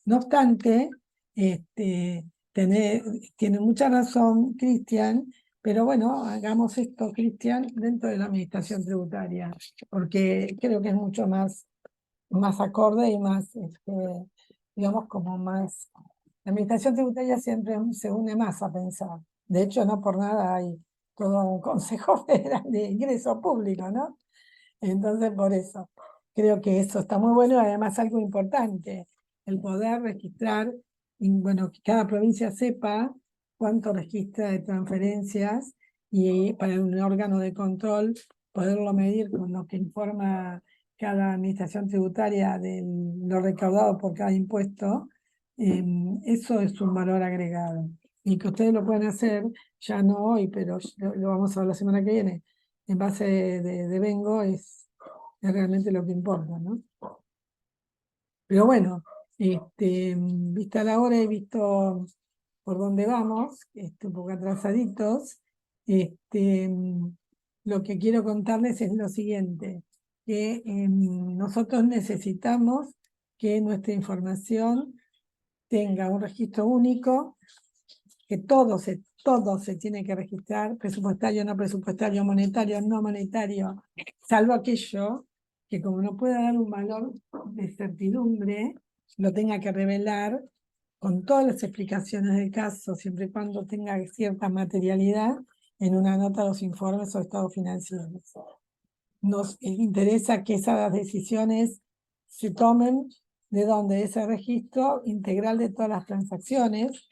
No obstante, este, tiene mucha razón Cristian, pero bueno, hagamos esto, Cristian, dentro de la administración tributaria, porque creo que es mucho más acorde y más, digamos, como más. La administración tributaria siempre se une más a pensar. De hecho, no por nada hay todo un Consejo Federal de Ingreso Público, ¿no? Entonces, por eso, creo que eso está muy bueno y además algo importante, el poder registrar, y bueno, que cada provincia sepa cuánto registra de transferencias y para un órgano de control poderlo medir con lo que informa cada administración tributaria de lo recaudado por cada impuesto. Eso es un valor agregado. Y que ustedes lo pueden hacer, ya no hoy, pero lo vamos a ver la semana que viene, en base de Vengo es realmente lo que importa, ¿no? Pero bueno, vista la hora, he visto por dónde vamos, un poco atrasaditos. Lo que quiero contarles es lo siguiente, que nosotros necesitamos que nuestra información tenga un registro único, que todo se tiene que registrar, presupuestario, no presupuestario, monetario, no monetario, salvo aquello que como no puede dar un valor de certidumbre, lo tenga que revelar con todas las explicaciones del caso, siempre y cuando tenga cierta materialidad en una nota de los informes o estados financieros. Nos interesa que esas decisiones se tomen de donde ese registro integral de todas las transacciones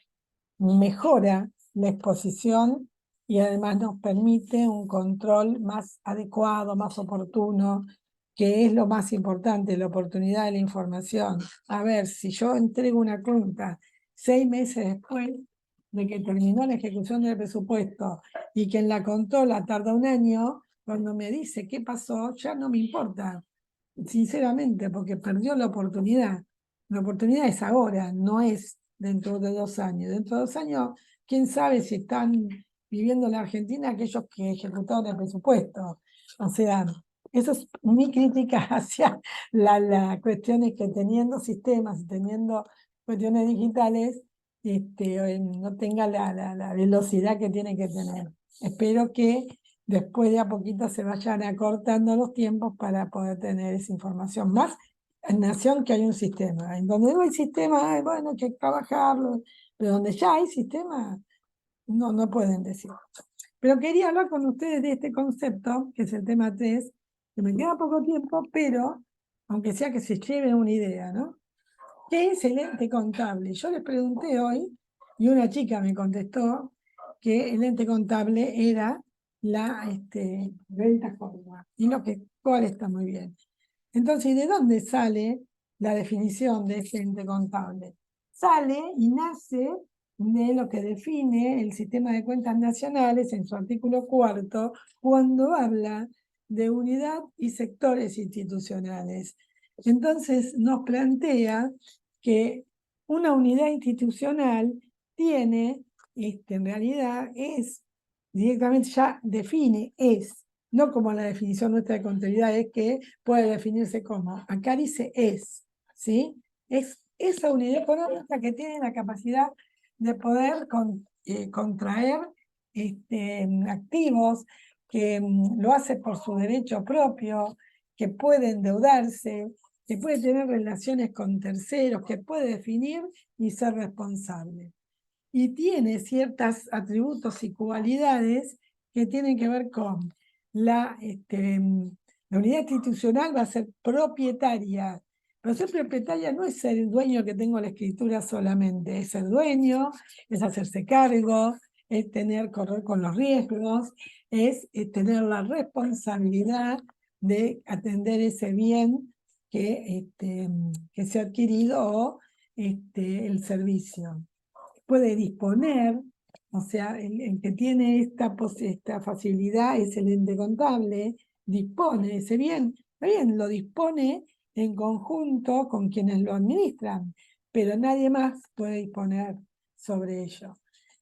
mejora la exposición y además nos permite un control más adecuado, más oportuno, que es lo más importante, la oportunidad de la información. A ver, si yo entrego una cuenta 6 meses después de que terminó la ejecución del presupuesto y quien la controla tarda un año, cuando me dice qué pasó, ya no me importa, sinceramente, porque perdió la oportunidad. La oportunidad es ahora, no es dentro de 2 años. Dentro de 2 años, quién sabe si están viviendo en la Argentina aquellos que ejecutaron el presupuesto. O sea, eso es mi crítica hacia las cuestiones que teniendo sistemas, teniendo cuestiones digitales, no tenga la velocidad que tiene que tener. Espero que después de a poquito se vayan acortando los tiempos para poder tener esa información. Más en nación que hay un sistema. En donde no hay sistema, bueno, hay que trabajarlo, pero donde ya hay sistema, no pueden decir. Pero quería hablar con ustedes de este concepto, que es el tema 3, que me queda poco tiempo, pero aunque sea que se lleven una idea, ¿no? ¿Qué es el ente contable? Yo les pregunté hoy, y una chica me contestó que el ente contable era la renta forma, y lo cual está muy bien. Entonces, ¿de dónde sale la definición de ese ente contable? Sale y nace de lo que define el sistema de cuentas nacionales en su artículo 4, cuando habla de unidad y sectores institucionales. Entonces nos plantea que una unidad institucional tiene, en realidad es, directamente ya define, no como la definición nuestra de contabilidad es que puede definirse como, acá dice ¿sí? Es esa unidad económica que tiene la capacidad de poder contraer activos, que lo hace por su derecho propio, que puede endeudarse, que puede tener relaciones con terceros, que puede definir y ser responsable. Y tiene ciertos atributos y cualidades que tienen que ver con la unidad institucional va a ser propietaria. Pero ser propietaria no es ser el dueño que tengo la escritura solamente, es ser dueño, es hacerse cargo, es correr con los riesgos, es tener la responsabilidad de atender ese bien que se ha adquirido o el servicio. Puede disponer, o sea, el que tiene esta facilidad es el ente contable, dispone ese bien, bien, lo dispone en conjunto con quienes lo administran, pero nadie más puede disponer sobre ello.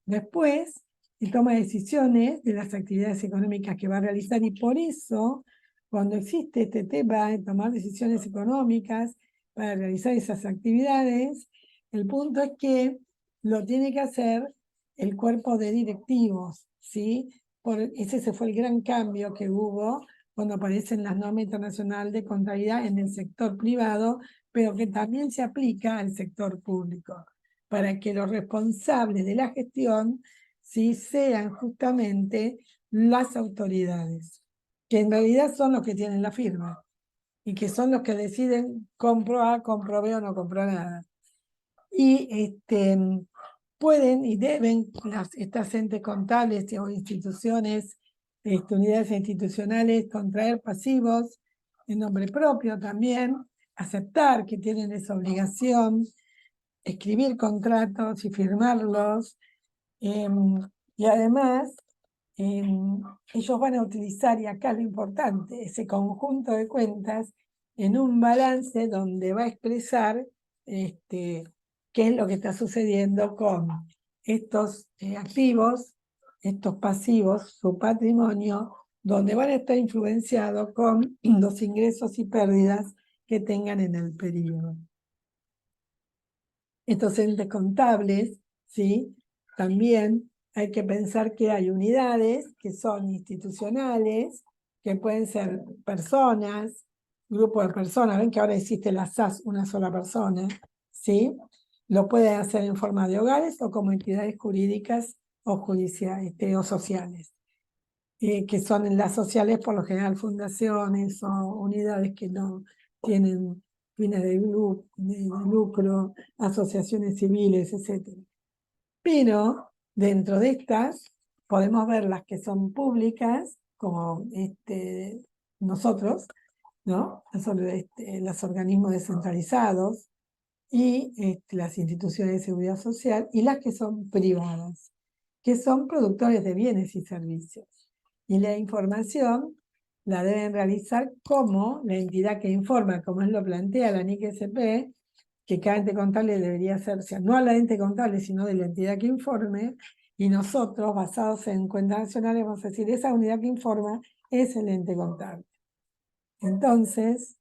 Después, él toma decisiones de las actividades económicas que va a realizar y por eso, cuando existe este tema de tomar decisiones económicas para realizar esas actividades, el punto es que lo tiene que hacer el cuerpo de directivos, ¿sí? Ese fue el gran cambio que hubo cuando aparecen las normas internacionales de contabilidad en el sector privado, pero que también se aplica al sector público, para que los responsables de la gestión sí sean justamente las autoridades, que en realidad son los que tienen la firma y que son los que deciden compro A, compro B o no compro nada. Y pueden y deben estas entes contables o instituciones, unidades institucionales, contraer pasivos en nombre propio también, aceptar que tienen esa obligación, escribir contratos y firmarlos, y además ellos van a utilizar, y acá lo importante, ese conjunto de cuentas en un balance donde va a expresar qué es lo que está sucediendo con estos activos, estos pasivos, su patrimonio, donde van a estar influenciados con los ingresos y pérdidas que tengan en el periodo. Estos entes contables, ¿sí? También hay que pensar que hay unidades que son institucionales, que pueden ser personas, grupos de personas. Ven que ahora existe la SAS, una sola persona, ¿sí? Lo pueden hacer en forma de hogares o como entidades jurídicas o judiciales o sociales, que son en las sociales por lo general fundaciones o unidades que no tienen fines de lucro, asociaciones civiles, etc. Pero dentro de estas podemos ver las que son públicas, como nosotros, ¿no? Los organismos descentralizados y las instituciones de seguridad social, y las que son privadas, que son productores de bienes y servicios. Y la información la deben realizar como la entidad que informa, como es lo plantea la NIC-SP, que cada ente contable debería ser, o sea, no a la ente contable, sino de la entidad que informe, y nosotros, basados en cuentas nacionales, vamos a decir, esa unidad que informa es el ente contable. Entonces,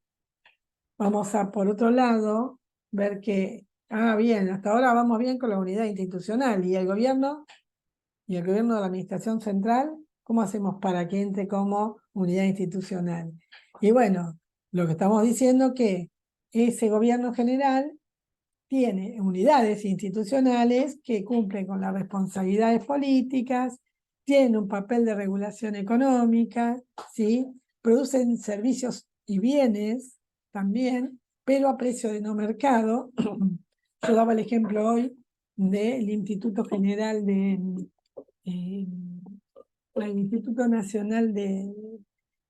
vamos a, por otro lado, ver que, bien, hasta ahora vamos bien con la unidad institucional, y el gobierno de la administración central, ¿cómo hacemos para que entre como unidad institucional? Y bueno, lo que estamos diciendo que ese gobierno general tiene unidades institucionales que cumplen con las responsabilidades políticas, tienen un papel de regulación económica, ¿sí? Producen servicios y bienes también, pero a precio de no mercado. Yo daba el ejemplo hoy del Instituto General el Instituto Nacional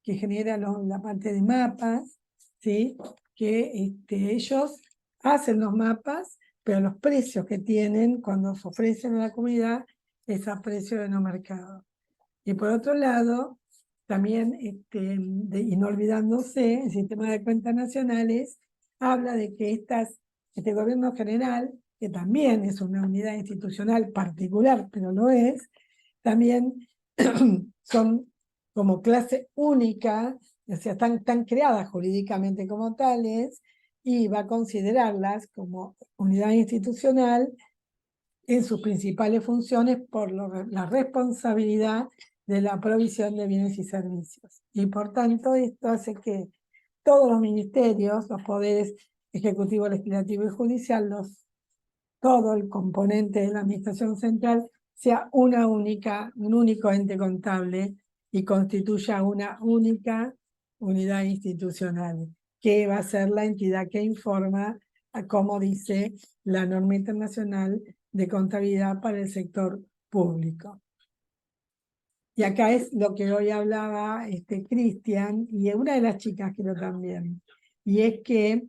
que genera la parte de mapas, ¿sí? Que ellos hacen los mapas, pero los precios que tienen cuando se ofrecen a la comunidad es a precio de no mercado. Y por otro lado, también, y no olvidándose, el sistema de cuentas nacionales habla de que este gobierno general, que también es una unidad institucional particular, pero lo es, también son como clase única, o sea, están creadas jurídicamente como tales, y va a considerarlas como unidad institucional en sus principales funciones por la responsabilidad de la provisión de bienes y servicios. Y por tanto, esto hace que todos los ministerios, los poderes ejecutivo, legislativo y judicial, todo el componente de la administración central sea un único ente contable y constituya una única unidad institucional, que va a ser la entidad que informa, como dice la norma internacional de contabilidad para el sector público. Y acá es lo que hoy hablaba Cristian, y una de las chicas creo también, y es que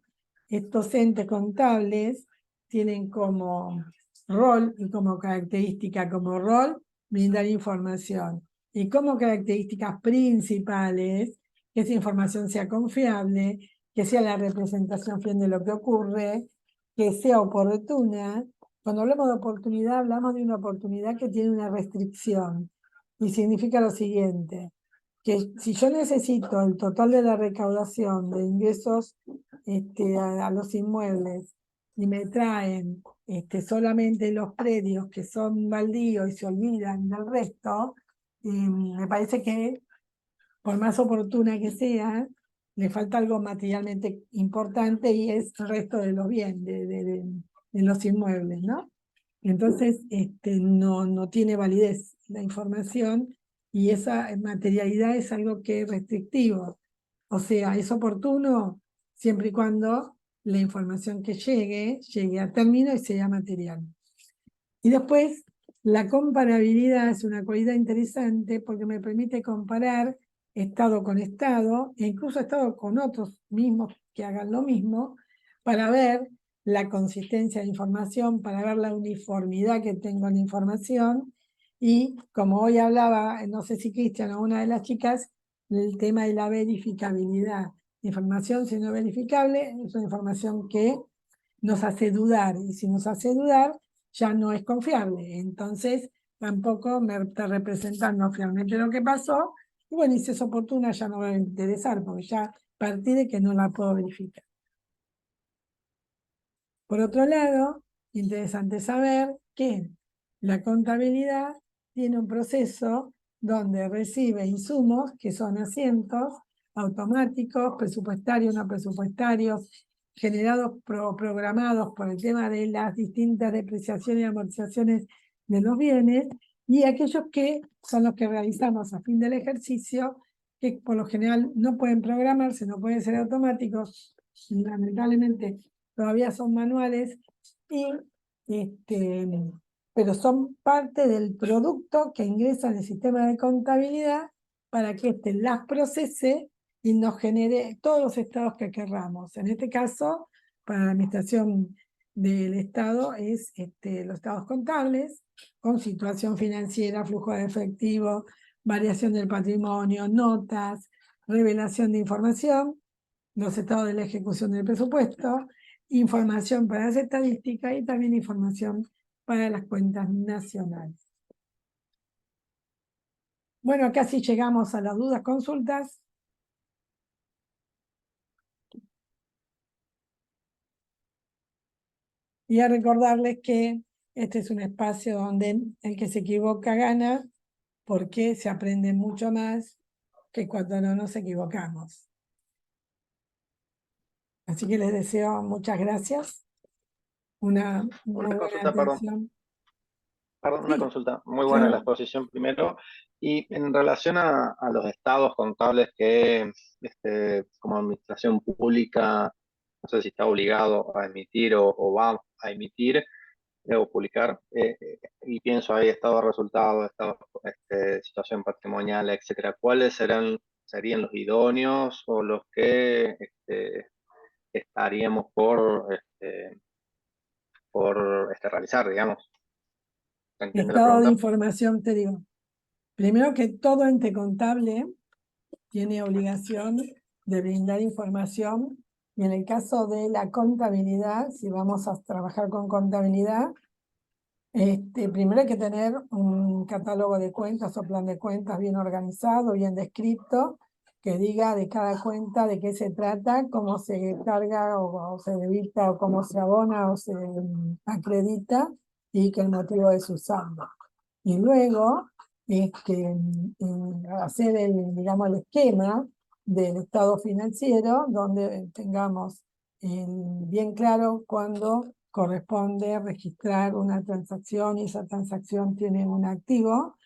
estos entes contables tienen como rol y como característica, como rol, brindar información. Y como características principales, que esa información sea confiable, que sea la representación fiel de lo que ocurre, que sea oportuna. Cuando hablamos de oportunidad, hablamos de una oportunidad que tiene una restricción. Y significa lo siguiente, que si yo necesito el total de la recaudación de ingresos a los inmuebles y me traen solamente los predios que son baldíos y se olvidan del resto, me parece que por más oportuna que sea, le falta algo materialmente importante, y es el resto de los bienes, de los inmuebles, ¿no? Entonces, no tiene validez la información, y esa materialidad es algo que es restrictivo. O sea, es oportuno siempre y cuando la información que llegue a término y sea material. Y después, la comparabilidad es una cualidad interesante porque me permite comparar estado con estado, e incluso estado con otros mismos que hagan lo mismo, para ver la consistencia de información, para ver la uniformidad que tengo en la información. Y como hoy hablaba, no sé si Cristian o una de las chicas, el tema de la verificabilidad. La información, si no es verificable, es una información que nos hace dudar, y si nos hace dudar, ya no es confiable. Entonces, tampoco me está representando fielmente lo que pasó, y bueno, y si es oportuna ya no me va a interesar, porque ya partí de que no la puedo verificar. Por otro lado, interesante saber que la contabilidad tiene un proceso donde recibe insumos que son asientos automáticos, presupuestarios, no presupuestarios, generados, programados por el tema de las distintas depreciaciones y amortizaciones de los bienes, y aquellos que son los que realizamos a fin del ejercicio, que por lo general no pueden programarse, no pueden ser automáticos, lamentablemente todavía son manuales, y pero son parte del producto que ingresa en el sistema de contabilidad para que éste las procese y nos genere todos los estados que querramos. En este caso, para la administración del Estado es los estados contables, con situación financiera, flujo de efectivo, variación del patrimonio, notas, revelación de información, los estados de la ejecución del presupuesto, información para las estadísticas y también información para las cuentas nacionales. Bueno, casi llegamos a las dudas, consultas. Y a recordarles que este es un espacio donde el que se equivoca gana, porque se aprende mucho más que cuando no nos equivocamos. Así que les deseo muchas gracias. Una muy buena consulta, perdón. atención. Perdón, una Sí, consulta. Muy buena la claro. exposición primero. Y en relación a los estados contables que como administración pública, no sé si está obligado a emitir o va a emitir o publicar, y pienso ahí estado de resultados, estado, situación patrimonial, etcétera. ¿Cuáles serían los idóneos o los que estaríamos por realizar, digamos? ¿Se entiende la Estado de pregunta? información, te digo. Primero que todo ente contable tiene obligación de brindar información, y en el caso de la contabilidad, si vamos a trabajar con contabilidad, primero hay que tener un catálogo de cuentas o plan de cuentas bien organizado, bien descrito, que diga de cada cuenta de qué se trata, cómo se carga o se debita, o cómo se abona o se acredita, y que el motivo de su saldo. Y luego hacer digamos, el esquema del estado financiero, donde tengamos bien claro cuándo corresponde registrar una transacción, y esa transacción tiene un activo,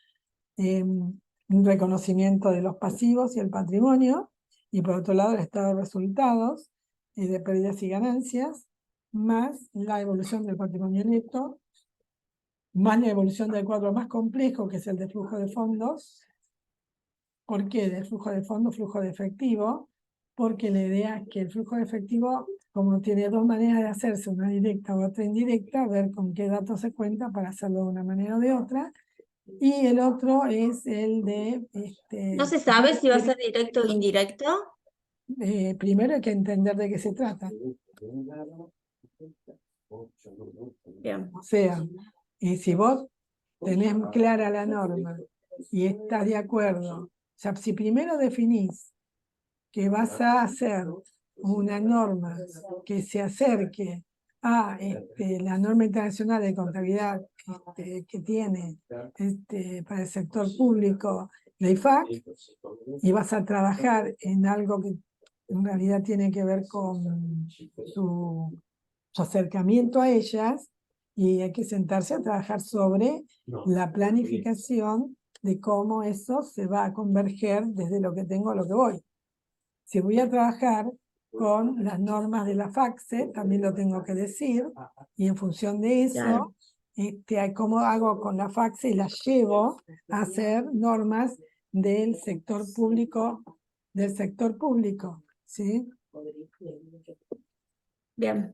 un reconocimiento de los pasivos y el patrimonio, y por otro lado el estado de resultados de pérdidas y ganancias, más la evolución del patrimonio neto, más la evolución del cuadro más complejo, que es el de flujo de fondos. ¿Por qué de flujo de fondos, flujo de efectivo? Porque la idea es que el flujo de efectivo, como tiene dos maneras de hacerse, una directa u otra indirecta, ver con qué datos se cuenta para hacerlo de una manera o de otra. Y el otro es el de... ¿No se sabe si va a ser directo o indirecto? Primero hay que entender de qué se trata. Bien. O sea, si vos tenés clara la norma y estás de acuerdo, o sea, si primero definís que vas a hacer una norma que se acerque a la norma internacional de contabilidad que tiene para el sector público la IFAC, y vas a trabajar en algo que en realidad tiene que ver con su acercamiento a ellas, y hay que sentarse a trabajar sobre la planificación de cómo eso se va a converger desde lo que tengo a lo que voy. Si voy a trabajar con las normas de la FACSE, también lo tengo que decir, y en función de eso, Claro. cómo hago con la FACSE y las llevo a hacer normas del sector público, ¿sí? Bien.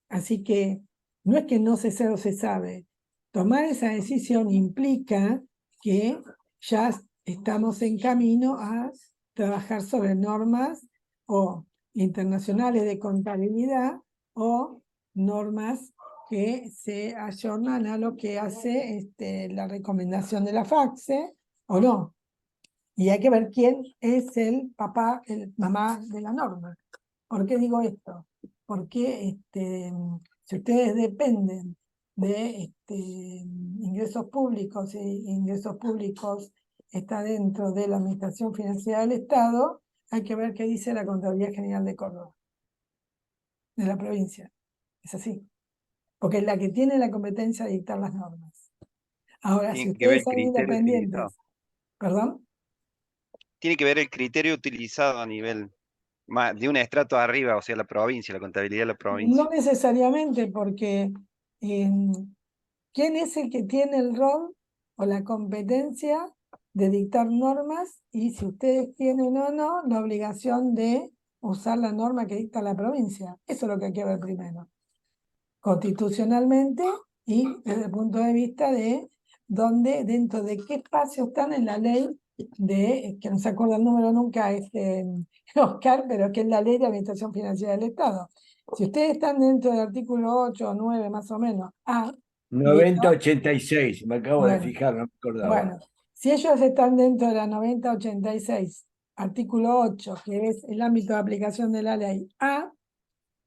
Así que no es que no se sabe o se sabe. Tomar esa decisión implica que ya estamos en camino a trabajar sobre normas o internacionales de contabilidad, o normas que se ayornan a lo que hace la recomendación de la FACSE o no. Y hay que ver quién es el papá, el mamá de la norma. ¿Por qué digo esto? Porque si ustedes dependen de ingresos públicos, y ingresos públicos está dentro de la Administración Financiera del Estado, hay que ver qué dice la Contraloría General de Córdoba, de la provincia. Es así. Porque es la que tiene la competencia de dictar las normas. Ahora, si Tiene que ver ustedes el son criterio utilizado. independientes, ¿perdón? Tiene que ver el criterio utilizado a nivel de un estrato arriba, o sea, la provincia, la contabilidad de la provincia. No necesariamente, porque ¿quién es el que tiene el rol o la competencia de dictar normas? Y si ustedes tienen o no la obligación de usar la norma que dicta la provincia. Eso es lo que hay que ver primero. Constitucionalmente y desde el punto de vista de dónde, dentro de qué espacio están en la ley de, que no se acuerda el número nunca, Oscar, pero que es la ley de administración financiera del Estado. Si ustedes están dentro del artículo 8 o 9 más o menos, A, 9086, me acabo de Bueno, fijar, no me acordaba. bueno, si ellos están dentro de la 9086, artículo 8, que es el ámbito de aplicación de la ley A,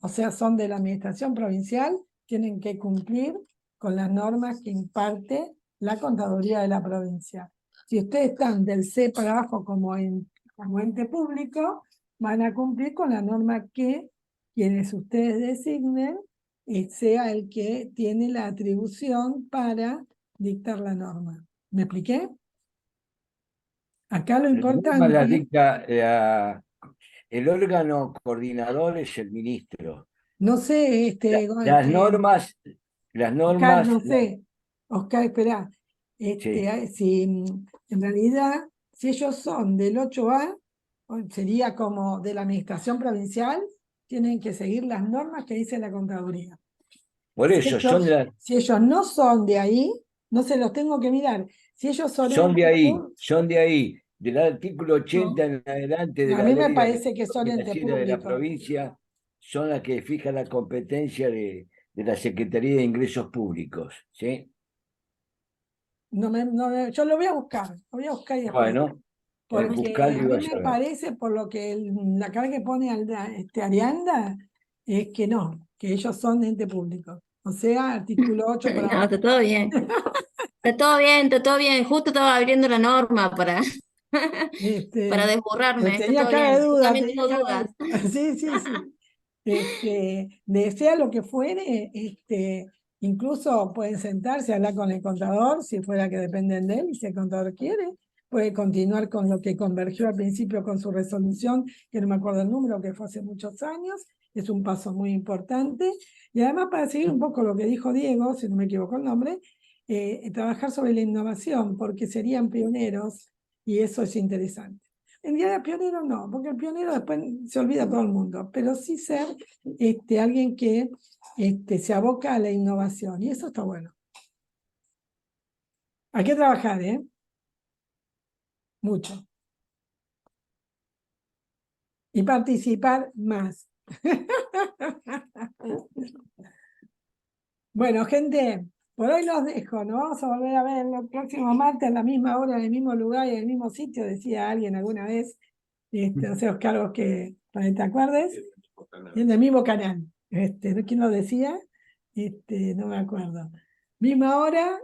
o sea, son de la administración provincial, tienen que cumplir con las normas que imparte la contaduría de la provincia. Si ustedes están del C para abajo como ente público, van a cumplir con la norma que quienes ustedes designen sea el que tiene la atribución para dictar la norma. ¿Me expliqué? Acá lo La norma la importante, dicta el órgano coordinador es el ministro. no sé, Las normas, Oscar, no sé. Oscar, espera. Sí. Si en realidad, si ellos son del 8A, sería como de la administración provincial, tienen que seguir las normas que dice la contaduría. Por Si eso, ellos, si ellos no son de ahí, no se los tengo que mirar. Si ellos son son de ahí, del artículo 80 en adelante de a la mí me ley parece que son ente financiera de la público. provincia, son las que fijan la competencia de la Secretaría de Ingresos Públicos, ¿sí? Yo lo voy a buscar, y después. Bueno, Porque buscarlo a y mí vas me a ver. parece, por lo que la cara que pone Arianda, es que no, que ellos son ente público. O sea, artículo 8 para No, abajo. está todo bien. Está todo bien, está todo bien. Justo estaba abriendo la norma para desburrarme. Está Tenía todo cara de bien. Yo duda, también tenía tengo cara dudas. Sí, sí, sí. Sea lo que fuere, incluso pueden sentarse a hablar con el contador, si fuera que dependen de él, y si el contador quiere, puede continuar con lo que convergió al principio con su resolución, que no me acuerdo el número, que fue hace muchos años, es un paso muy importante. Y además, para seguir un poco lo que dijo Diego, si no me equivoco el nombre, trabajar sobre la innovación, porque serían pioneros, y eso es interesante. En día de pionero no, porque el pionero después se olvida todo el mundo, pero sí ser alguien que se aboca a la innovación, y eso está bueno. Hay que trabajar, ¿eh? Mucho. Y participar más. Bueno, gente, por hoy los dejo, ¿no? Vamos a volver a ver el próximo martes a la misma hora, en el mismo lugar y en el mismo sitio, decía alguien alguna vez. No sé, Oscar, vos que para que te acuerdes. En el mismo canal. ¿Quién lo decía? No me acuerdo. Misma hora,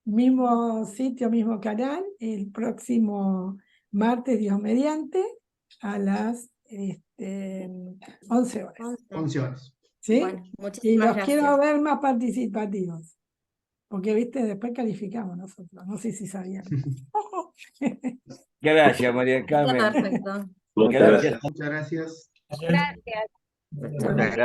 mismo sitio, mismo canal, el próximo martes, Dios mediante, a las 11 horas. 11 horas. ¿Sí? Bueno, Y muchísimas los quiero gracias. ver más participativos. Porque, viste, después calificamos nosotros. No sé si sabían. Gracias, María del Está Carmen. perfecto. Muchas Gracias. gracias. Muchas gracias. Gracias. Muchas gracias.